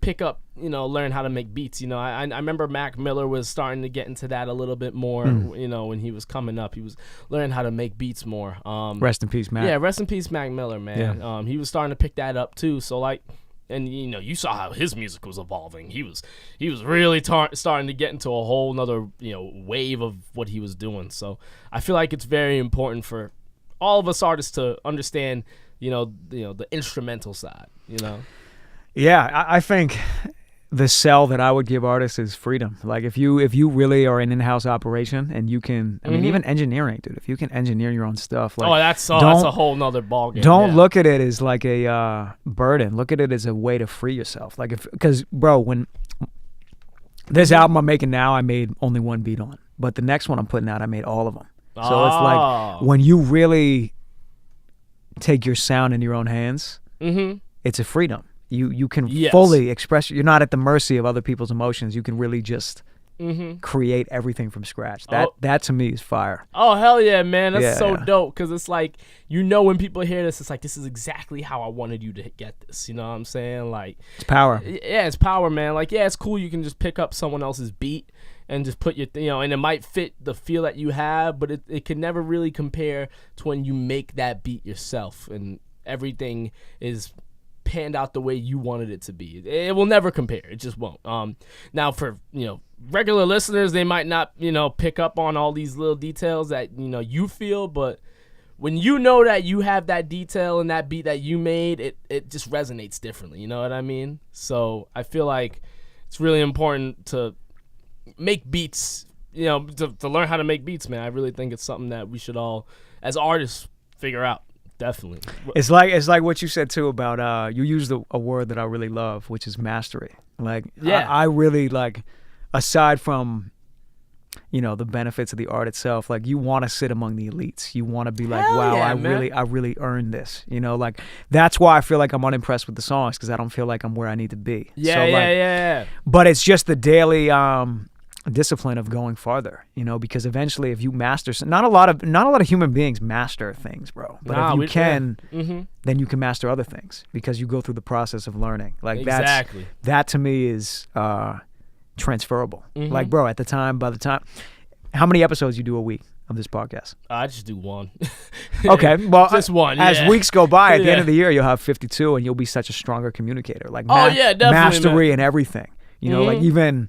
pick up, you know, learn how to make beats. You know, I remember Mac Miller was starting to get into that a little bit more. You know, when he was coming up, he was learning how to make beats more. Rest in peace, Mac. Yeah, rest in peace, Mac Miller, man. Yeah. He was starting to pick that up too. So like, and you know, you saw how his music was evolving. He was really starting to get into a whole nother, you know, wave of what he was doing. So I feel like it's very important for all of us artists to understand, you know, the instrumental side. You know. Yeah, I think the sell that I would give artists is freedom. Like if you really are an in-house operation and you can, I mean, even engineering, dude. If you can engineer your own stuff, like that's a whole nother ballgame. Don't look at it as like a burden. Look at it as a way to free yourself. Like because bro, when this album I'm making now, I made only one beat on, but the next one I'm putting out, I made all of them. So it's like when you really take your sound in your own hands, it's a freedom. You can fully express. You're not at the mercy of other people's emotions. You can really just create everything from scratch. That to me is fire. Oh hell yeah, man! That's Yeah. dope because it's like, you know, when people hear this, it's like, this is exactly how I wanted you to get this. You know what I'm saying? Like, It's power. yeah, it's power, man. Like, yeah, it's cool. You can just pick up someone else's beat and just put your, you know, and it might fit the feel that you have, but it can never really compare to when you make that beat yourself and everything is panned out the way you wanted it to be. It will never compare. It just won't. Now for, you know, regular listeners, they might not, you know, pick up on all these little details that, you know, you feel, but when you know that you have that detail in that beat that you made, it just resonates differently. You know what I mean? So I feel like it's really important to make beats, you know, to learn how to make beats, man. I really think it's something that we should all, as artists, figure out. Definitely. It's like what you said too about you used a word that I really love, which is mastery. Like I really like, aside from, the benefits of the art itself. Like, you want to sit among the elites. You want to be like, Hell wow, yeah, I really earned this. Like, that's why I feel like I'm unimpressed with the songs, because I don't feel like I'm where I need to be. Yeah. But it's just the daily discipline of going farther, because eventually, if you master, not a lot of human beings master things, bro. But if you can, then you can master other things, because you go through the process of learning. Like, exactly. that to me is transferable. Like, bro, by the time, how many episodes you do a week of this podcast? I just do one. Okay, well, just one. As weeks go by, at the end of Yeah. the year, you'll have 52, and you'll be such a stronger communicator. Like, definitely, mastery man. and everything. Like, even,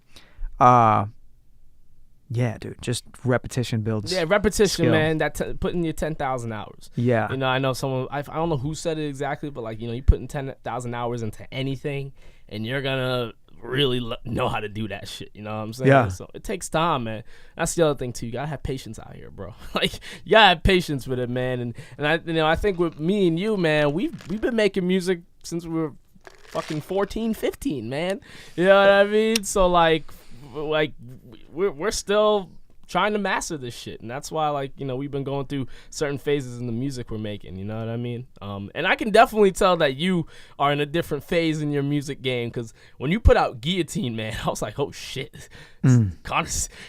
yeah, dude, just repetition builds. Yeah, repetition, skill. man. Putting your 10,000 hours. Yeah. I know someone. I don't know who said it exactly, but like, you putting 10,000 hours into anything, and you're gonna really know how to do that shit. You know what I'm saying? Yeah. So it takes time, man. That's the other thing too. You gotta have patience out here, bro. Like, you gotta have patience with it, man. And I think with me and you, man, we've been making music since we were fucking 14, 15, man. You know what I mean? So like we're still trying to master this shit, and that's why, like, we've been going through certain phases in the music we're making. You know what I mean? And I can definitely tell that you are in a different phase in your music game, because when you put out Guillotine, man, I was like, oh shit. You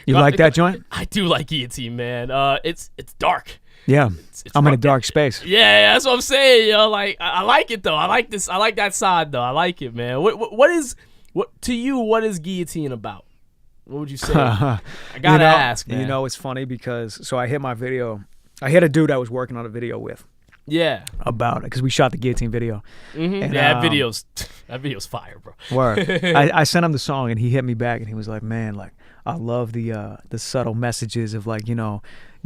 like that joint? I do like Guillotine, man. It's dark. Yeah, It's I'm in a rough. dark space. Yeah, that's what I'm saying. Like, I like it though. I like this. I like that side though. I like it, man. What is Guillotine about? What would you say? I gotta ask, man. It's funny because I hit my video. I hit a dude I was working on a video with. Yeah. About it, because we shot the Guillotine video. And, that video's fire, bro. Word. I sent him the song, and he hit me back, and he was like, man, like, I love the subtle messages of, like,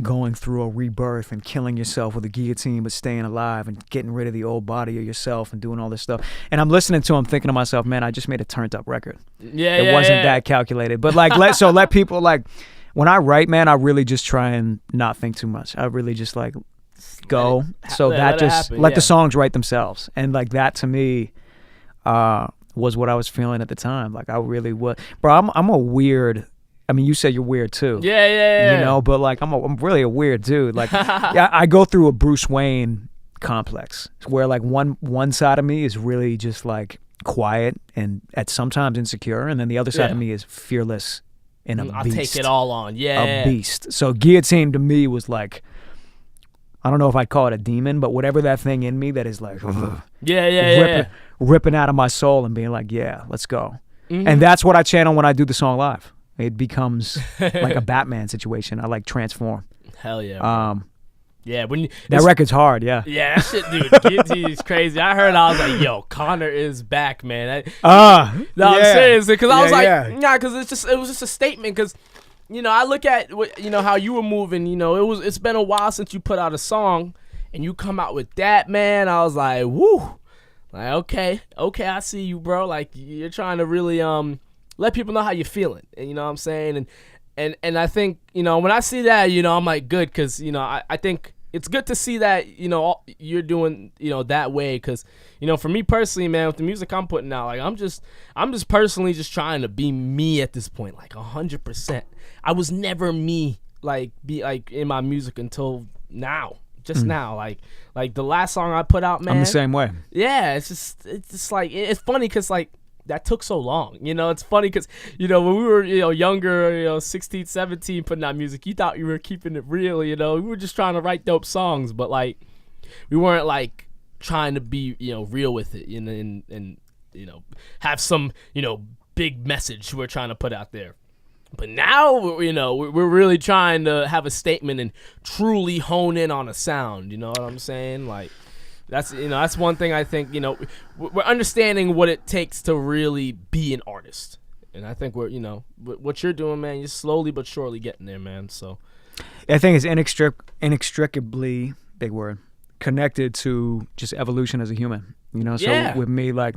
going through a rebirth and killing yourself with a guillotine but staying alive and getting rid of the old body of yourself and doing all this stuff. And I'm listening to him thinking to myself, man, I just made a turned up record. It wasn't that calculated. But like let people, like, when I write, man, I really just try and not think too much. I really just like go. Let the songs write themselves. And like that to me was what I was feeling at the time. Like, I really was. Bro, I'm a weird. I mean, you said you're weird too. Yeah. But like, I'm really a weird dude. Like, yeah, I go through a Bruce Wayne complex where like one side of me is really just like quiet and at sometimes insecure, and then the other side of me is fearless and a beast. I'll take it all on. Yeah. A beast. So Guillotine to me was like, I don't know if I'd call it a demon, but whatever that thing in me that is like, ripping out of my soul and being like, yeah, let's go. And that's what I channel when I do the song live. It becomes like a Batman situation. I like transform. Hell yeah. Yeah, that record's hard. Yeah. Yeah, that shit, dude. Guillotine is crazy. I heard. I was like, yo, Connor is back, man. I'm serious, because I was because it was just a statement. Because I look at how you were moving. It's been a while since you put out a song, and you come out with that, man. I was like, woo. Like, okay, I see you, bro. Like, you're trying to really let people know how you're feeling, and you know what I'm saying, and I think when I see that, I'm like, good, because I think it's good to see that you're doing that way, because for me personally, man, with the music I'm putting out, like, I'm just personally just trying to be me at this point, like 100%. I was never me, like, be like in my music until now. Just now, like the last song I put out, man. I'm the same way. Yeah, it's just like, it's funny because like that took so long. It's funny because when we were younger, 16, 17, putting out music, you thought you were keeping it real. We were just trying to write dope songs, but like we weren't like trying to be real with it, and have some big message we're trying to put out there. But now, we're really trying to have a statement and truly hone in on a sound. You know what I'm saying? Like, that's one thing I think, we're understanding what it takes to really be an artist. And I think we're, what you're doing, man, you're slowly but surely getting there, man. So I think it's inextricably, big word, connected to just evolution as a human. So with me, like,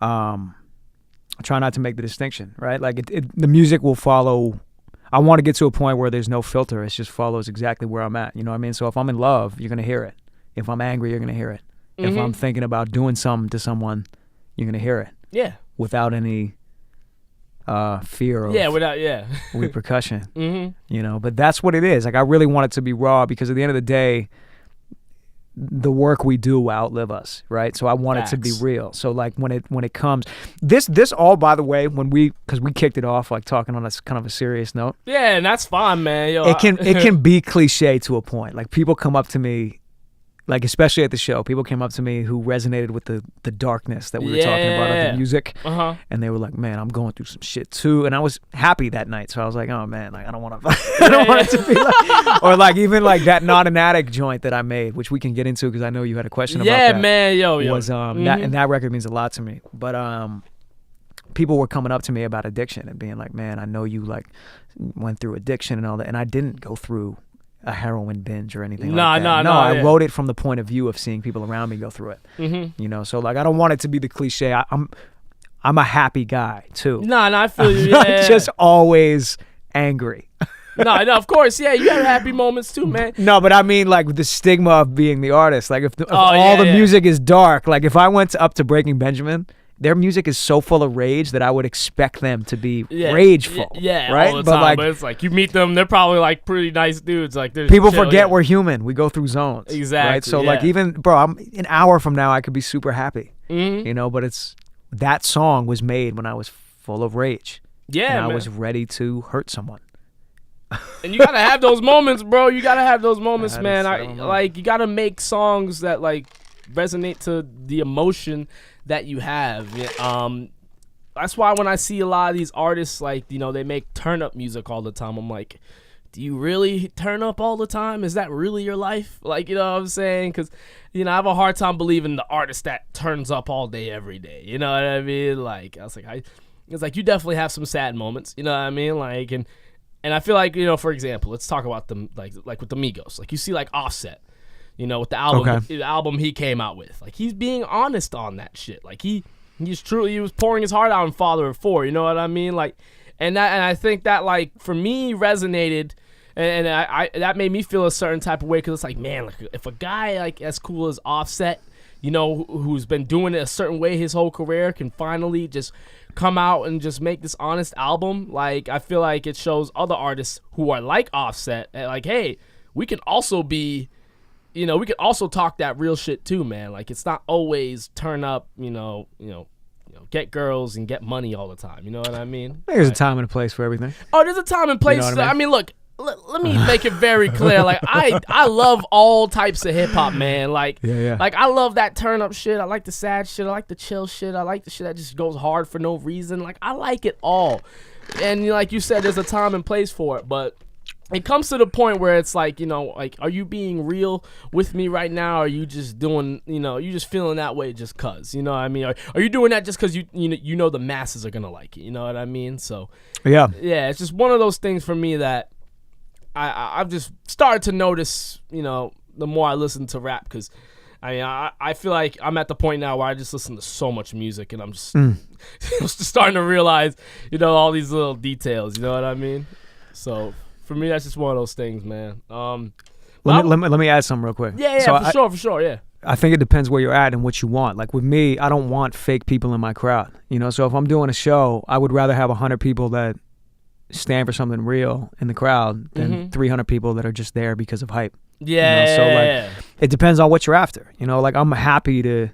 I try not to make the distinction, right? Like, the music will follow. I want to get to a point where there's no filter. It just follows exactly where I'm at. You know what I mean? So if I'm in love, you're going to hear it. If I'm angry, you're going to hear it. If I'm thinking about doing something to someone, you're going to hear it. Yeah. Without any fear of without repercussion. Mm-hmm. You know, but that's what it is. Like I really want it to be raw because at the end of the day, the work we do will outlive us, right? So I want it to be real. So like when it comes, this all, by the way, because we kicked it off like talking on a kind of a serious note. Yeah, and that's fine, man. Yo, it can be cliche to a point. Like people come up to me, like especially at the show, people came up to me who resonated with the darkness that we were talking about of the music, and they were like, "Man, I'm going through some shit too." And I was happy that night, so I was like, "Oh man, like I don't want to, I don't want it to be like," or like even like that Not an Addict joint that I made, which we can get into because I know you had a question about that. Yeah, man, yo, was that record means a lot to me, but people were coming up to me about addiction and being like, "Man, I know you like went through addiction and all that," and I didn't go through a heroin binge or anything like that. No, I wrote it from the point of view of seeing people around me go through it. You know, so like I don't want it to be the cliche. I'm a happy guy too. No, I feel you. I'm not just always angry. No, of course, yeah, you have happy moments too, man. No, but I mean like the stigma of being the artist. Like if all the music is dark, like if I went up to Breaking Benjamin, their music is so full of rage that I would expect them to be rageful. Yeah, right? All the time, but it's like you meet them, they're probably like pretty nice dudes. Like people forget we're human. We go through zones. Exactly. Right? So like even I'm an hour from now I could be super happy. You know, but it's that song was made when I was full of rage. Yeah, and man. I was ready to hurt someone. And you gotta have those moments, bro. You gotta have those moments, man. You gotta make songs that like resonate to the emotion that you have. That's why when I see a lot of these artists, like, you know, they make turn up music all the time, I'm like, do you really turn up all the time? Is that really your life? Like, you know what I'm saying? Because, you know, I have a hard time believing the artist that turns up all day, every day. You know what I mean? Like, I was like, it's like you definitely have some sad moments. You know what I mean? Like, and I feel like, you know, for example, let's talk about them, like with the Migos. Like, you see, like, Offset. You know, with the album he came out with. Like, he's being honest on that shit. Like, he was pouring his heart out in Father of Four. You know what I mean? Like, and I think that, like, for me, resonated, and I that made me feel a certain type of way, because it's like, man, like, if a guy, like, as cool as Offset, you know, who's been doing it a certain way his whole career, can finally just come out and just make this honest album, like, I feel like it shows other artists who are like Offset, like, hey, we can also be... You know, we can also talk that real shit too, man. Like, it's not always turn up, you know, get girls and get money all the time. You know what I mean? There's a time and a place for everything. Oh, there's a time and place. You know what I mean? Look, let me make it very clear. Like, I love all types of hip hop, man. Like, like, I love that turn up shit. I like the sad shit. I like the chill shit. I like the shit that just goes hard for no reason. Like, I like it all. And like you said, there's a time and place for it, but it comes to the point where it's like, you know, like, are you being real with me right now? Or are you just doing, you know, you just feeling that way just cause, you know what I mean? Are you doing that just cause you know the masses are gonna like it, you know what I mean? So yeah, it's just one of those things for me that I've just started to notice, you know, the more I listen to rap, because I mean, I feel like I'm at the point now where I just listen to so much music, and I'm just, I'm just starting to realize, you know, all these little details, you know what I mean? So for me, that's just one of those things, man. Let me add something real quick. Yeah, so for sure, yeah. I think it depends where you're at and what you want. Like with me, I don't want fake people in my crowd. You know, so if I'm doing a show, I would rather have 100 people that stand for something real in the crowd than 300 people that are just there because of hype. Yeah. You know? So like, it depends on what you're after. You know, like I'm happy to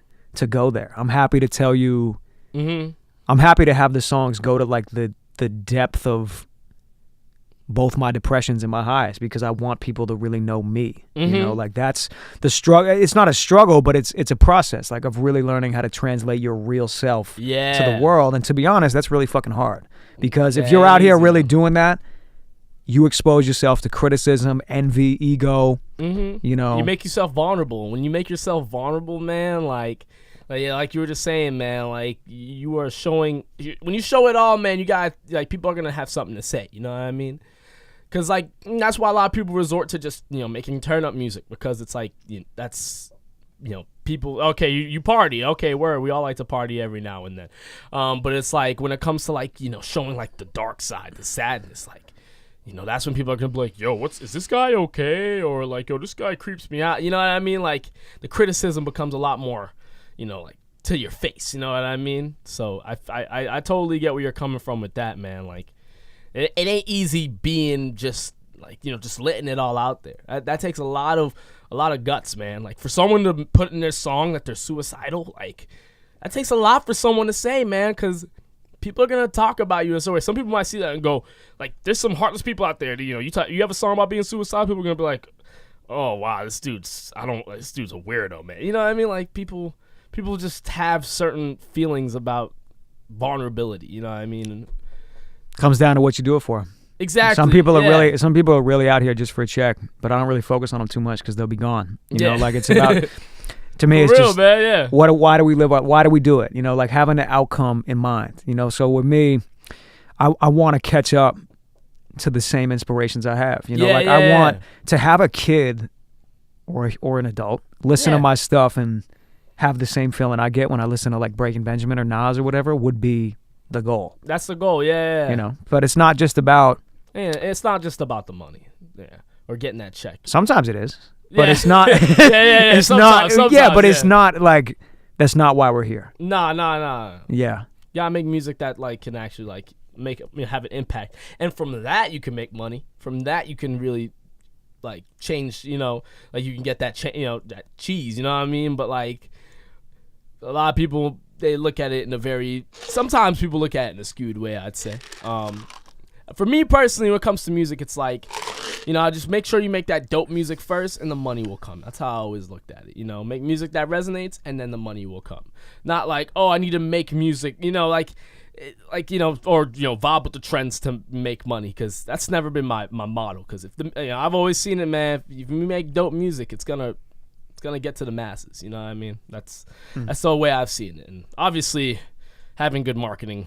go there. I'm happy to tell you. I'm happy to have the songs go to like the depth of both my depressions and my highs, because I want people to really know me. You know, like that's the struggle. It's not a struggle, but it's a process, like, of really learning how to translate your real self to the world. And to be honest, that's really fucking hard, because if you're out here really doing that, you expose yourself to criticism, envy, ego. You know, you make yourself vulnerable. When you make yourself vulnerable, man, like you were just saying, man, like, you are showing, when you show it all, man, you got, like, people are gonna have something to say, you know what I mean? Because, like, that's why a lot of people resort to just, you know, making turn-up music, because it's like, you know, that's, you know, people, okay, you party, okay, we all like to party every now and then. But it's like, when it comes to, like, you know, showing, like, the dark side, the sadness, like, you know, that's when people are gonna be like, yo, is this guy okay? Or, like, yo, this guy creeps me out. You know what I mean? Like, the criticism becomes a lot more, you know, like, to your face. You know what I mean? So I totally get where you're coming from with that, man. Like, it ain't easy being just like, just letting it all out there. That takes a lot of guts, man. Like, for someone to put in their song that they're suicidal, like, that takes a lot for someone to say, man, because people are gonna talk about you in some way. Some people might see that and go, like, there's some heartless people out there that, you have a song about being suicidal, people are gonna be like, oh wow, this dude's a weirdo, man. You know what I mean? Like, people just have certain feelings about vulnerability. You know what I mean? Comes down to what you do it for. Exactly. Some people are really out here just for a check, but I don't really focus on them too much because they'll be gone. You know, like, it's about. To me, for it's real, just, man, yeah. Why do we live? Why do we do it? Like, having the outcome in mind. So with me, I want to catch up to the same inspirations I have. I want to have a kid or an adult listen to my stuff and have the same feeling I get when I listen to, like, Breaking Benjamin or Nas or whatever would be the goal. That's the goal, yeah. But it's not just about. Yeah, it's not just about the money, or getting that check. Sometimes it is. But it's not. It's sometimes, but it's not like that's not why we're here. Nah. Yeah. You gotta make music that, like, can actually, like, have an impact, and from that you can make money. From that you can really, like, change. Like, you can get that that cheese. You know what I mean? But, like, a lot of people, they look at it in a very. Sometimes people look at it in a skewed way, I'd say. For me personally, when it comes to music, it's like, just make sure you make that dope music first, and the money will come. That's how I always looked at it. Make music that resonates, and then the money will come. Not like, oh, I need to make music, or vibe with the trends to make money, because that's never been my motto. Because I've always seen it, man. If you make dope music, it's gonna get to the masses. You know what I mean? That's the way I've seen it, and obviously, having good marketing.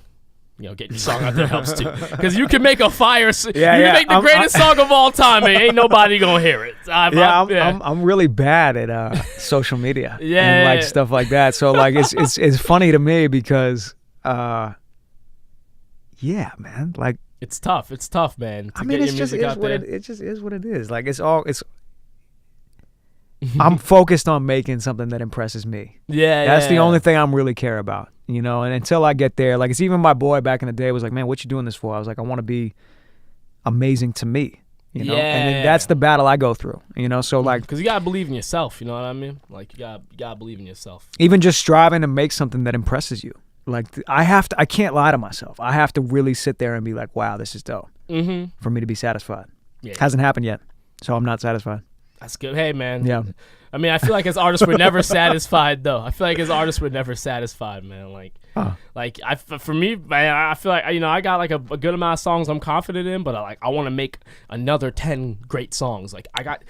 Getting your song out there helps too, because you can make a fire. You can make the greatest song of all time, and ain't nobody gonna hear it. I'm really bad at social media, and, like, stuff like that. So, like, it's funny to me because, man, like, it's tough. It's tough, man. I mean, it just is what it is. Like, I'm focused on making something that impresses me. That's the only thing I'm really care about. And until I get there, like, it's even my boy back in the day was like, man, what you doing this for? I was like, I want to be amazing to me, and then that's the battle I go through, so, like, because you gotta believe in yourself, you know what I mean? Like, you gotta believe in yourself. Even just striving to make something that impresses you. Like, I can't lie to myself. I have to really sit there and be like, wow, this is dope, for me to be satisfied. Hasn't happened yet, so I'm not satisfied. That's good. Hey, man. Yeah. I mean, I feel like as artists we're never satisfied, though. I feel like as artists we're never satisfied, man. For me, man, I feel like, I got, like, a good amount of songs I'm confident in, but I want to make another 10 great songs. Like, I got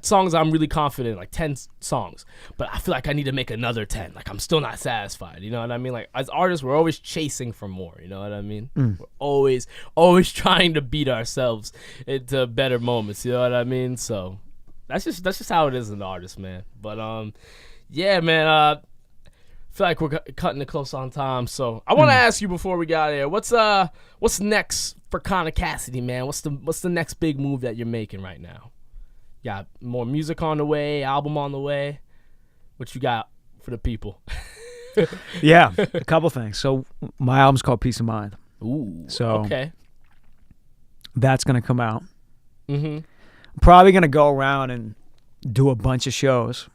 songs I'm really confident in, like 10 songs, but I feel like I need to make another 10. Like, I'm still not satisfied. You know what I mean? Like, as artists, we're always chasing for more. You know what I mean? We're always trying to beat ourselves into better moments. You know what I mean? So. That's just how it is in the artist, man. But yeah, man. I feel like we're cutting it close on time, so I want to ask you before we got here. What's next for Connor Cassidy, man? What's the next big move that you're making right now? You got more music on the way, album on the way. What you got for the people? Yeah, a couple things. So my album's called Peace of Mind. Ooh. So okay. That's gonna come out. I'm probably gonna go around and do a bunch of shows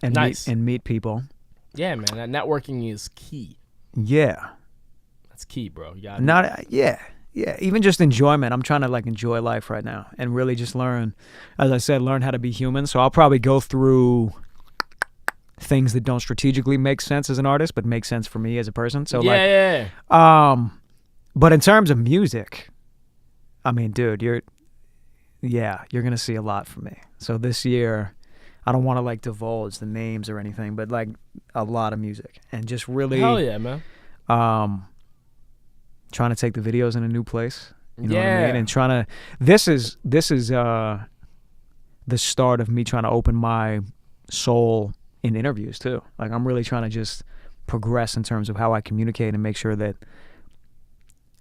and meet people. Yeah, man, that networking is key. Yeah, that's key, bro. You got yeah. Even just enjoyment. I'm trying to, like, enjoy life right now and really just learn, as I said, learn how to be human. So I'll probably go through things that don't strategically make sense as an artist, but make sense for me as a person. So but in terms of music, I mean, dude, you're gonna see a lot from me. So this year, I don't want to, like, divulge the names or anything, but, like, a lot of music and just really hell yeah, man. Trying to take the videos in a new place. You know what I mean? And trying to this is the start of me trying to open my soul in interviews too. Like, I'm really trying to just progress in terms of how I communicate and make sure that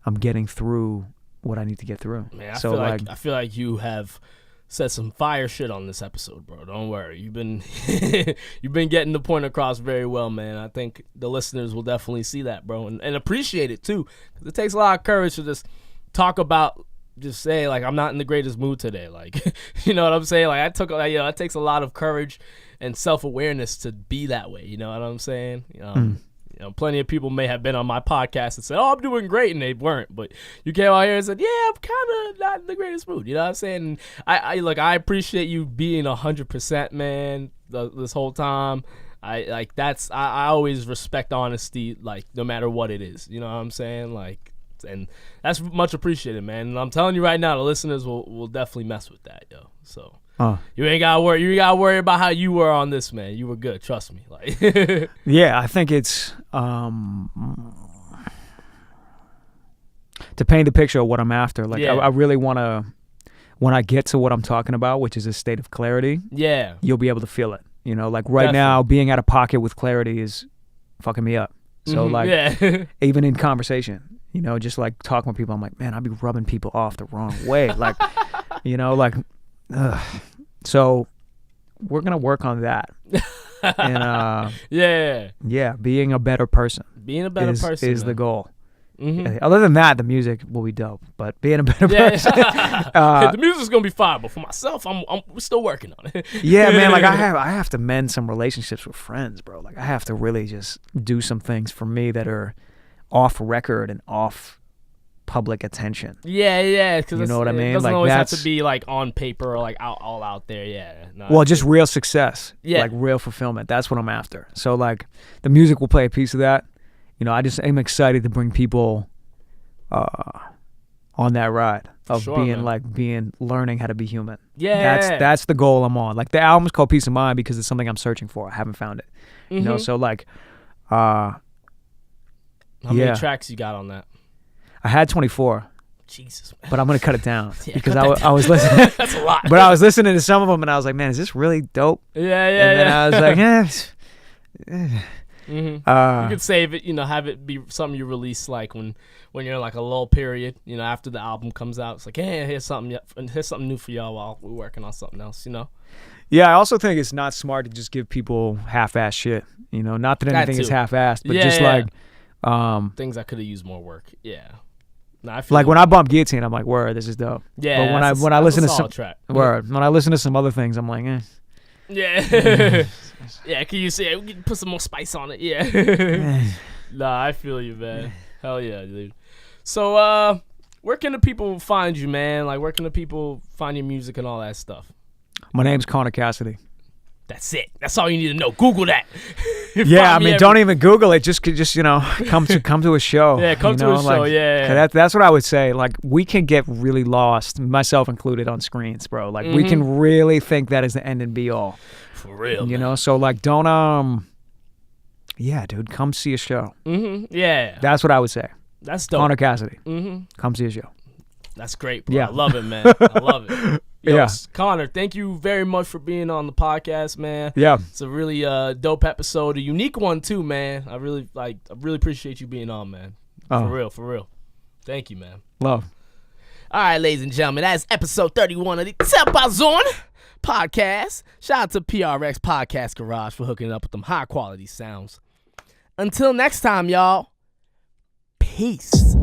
I'm getting through what I need to get through. Man, I feel like you have said some fire shit on this episode, bro. Don't worry. You've been you've been getting the point across very well, man. I think the listeners will definitely see that, bro, and appreciate it too. 'Cause it takes a lot of courage to just talk about, just say like, I'm not in the greatest mood today. Like, you know what I'm saying? Like, it takes a lot of courage and self-awareness to be that way. You know what I'm saying? You know, plenty of people may have been on my podcast and said, "Oh, I'm doing great," and they weren't. But you came out here and said, "Yeah, I'm kind of not in the greatest mood." You know what I'm saying? And I appreciate you being 100%, man. This whole time, I always respect honesty, like no matter what it is. You know what I'm saying? Like, and that's much appreciated, man. And I'm telling you right now, the listeners will definitely mess with that, yo. So. You ain't gotta worry. You ain't gotta worry about how you were on this, man. You were good. Trust me. Like, yeah, I think it's to paint the picture of what I'm after. Like, I really want to, when I get to what I'm talking about, which is a state of clarity. Yeah, you'll be able to feel it. You know, like right now, being out of pocket with clarity is fucking me up. So even in conversation, you know, just like talking with people, I'm like, man, I be rubbing people off the wrong way. Like, you know, like. So we're gonna work on that, and being a better person. Being a better person is the goal. Other than that, the music will be dope. But being a better person, the music's gonna be fine. But for myself, we're still working on it. Yeah, man. Like I have to mend some relationships with friends, bro. Like I have to really just do some things for me that are off record and off public attention. Yeah, because you know what I mean. It doesn't like always have to be like on paper or like all out there. Yeah. No, well, just real success. Yeah. Like real fulfillment. That's what I'm after. So like the music will play a piece of that. You know, I just am excited to bring people on that ride of learning how to be human. Yeah. That's the goal I'm on. Like the album's called Peace of Mind because it's something I'm searching for. I haven't found it. You know, so like how many tracks you got on that? I had 24. Jesus, man. But I'm gonna cut it down because I was listening. That's a lot. But I was listening to some of them and I was like, man, is this really dope? Yeah. And then I was like, you could save it, you know, have it be something you release like when you're in like a lull period, you know, after the album comes out. It's like, hey, here's something new for y'all while we're working on something else, you know. Yeah, I also think it's not smart to just give people half-ass shit. You know, not that anything is half-assed, but like things that could have used more work. Yeah. No, like when I bump Guillotine, I'm like, word, this is dope. Yeah. But when I listen to some word, when I listen to some other things, I'm like, eh. Yeah. Yeah, can you say we can put some more spice on it? Yeah. Nah, I feel you, man. Hell yeah, dude. So where can the people find you, man? Like where can the people find your music and all that stuff? My name's Connor Cassidy. That's it. That's all you need to know. Google that. Yeah, I mean, don't even Google it. Just you know, come to a show. Yeah, come to a show. Like, yeah. That's what I would say. Like, we can get really lost, myself included, on screens, bro. Like, we can really think that is the end and be all. For real. You know, so like, don't yeah, dude, come see a show. Yeah. That's what I would say. That's dope. Connor Cassidy. Come see a show. That's great, bro. Yeah. I love it, man. I love it. Yo, Connor, thank you very much for being on the podcast, man. Yeah. It's a really dope episode, a unique one too, man. I really appreciate you being on, man. For real. Thank you, man. Love. All right, ladies and gentlemen, that's episode 31 of the TempahZone podcast. Shout out to PRX Podcast Garage for hooking it up with them high quality sounds. Until next time, y'all. Peace.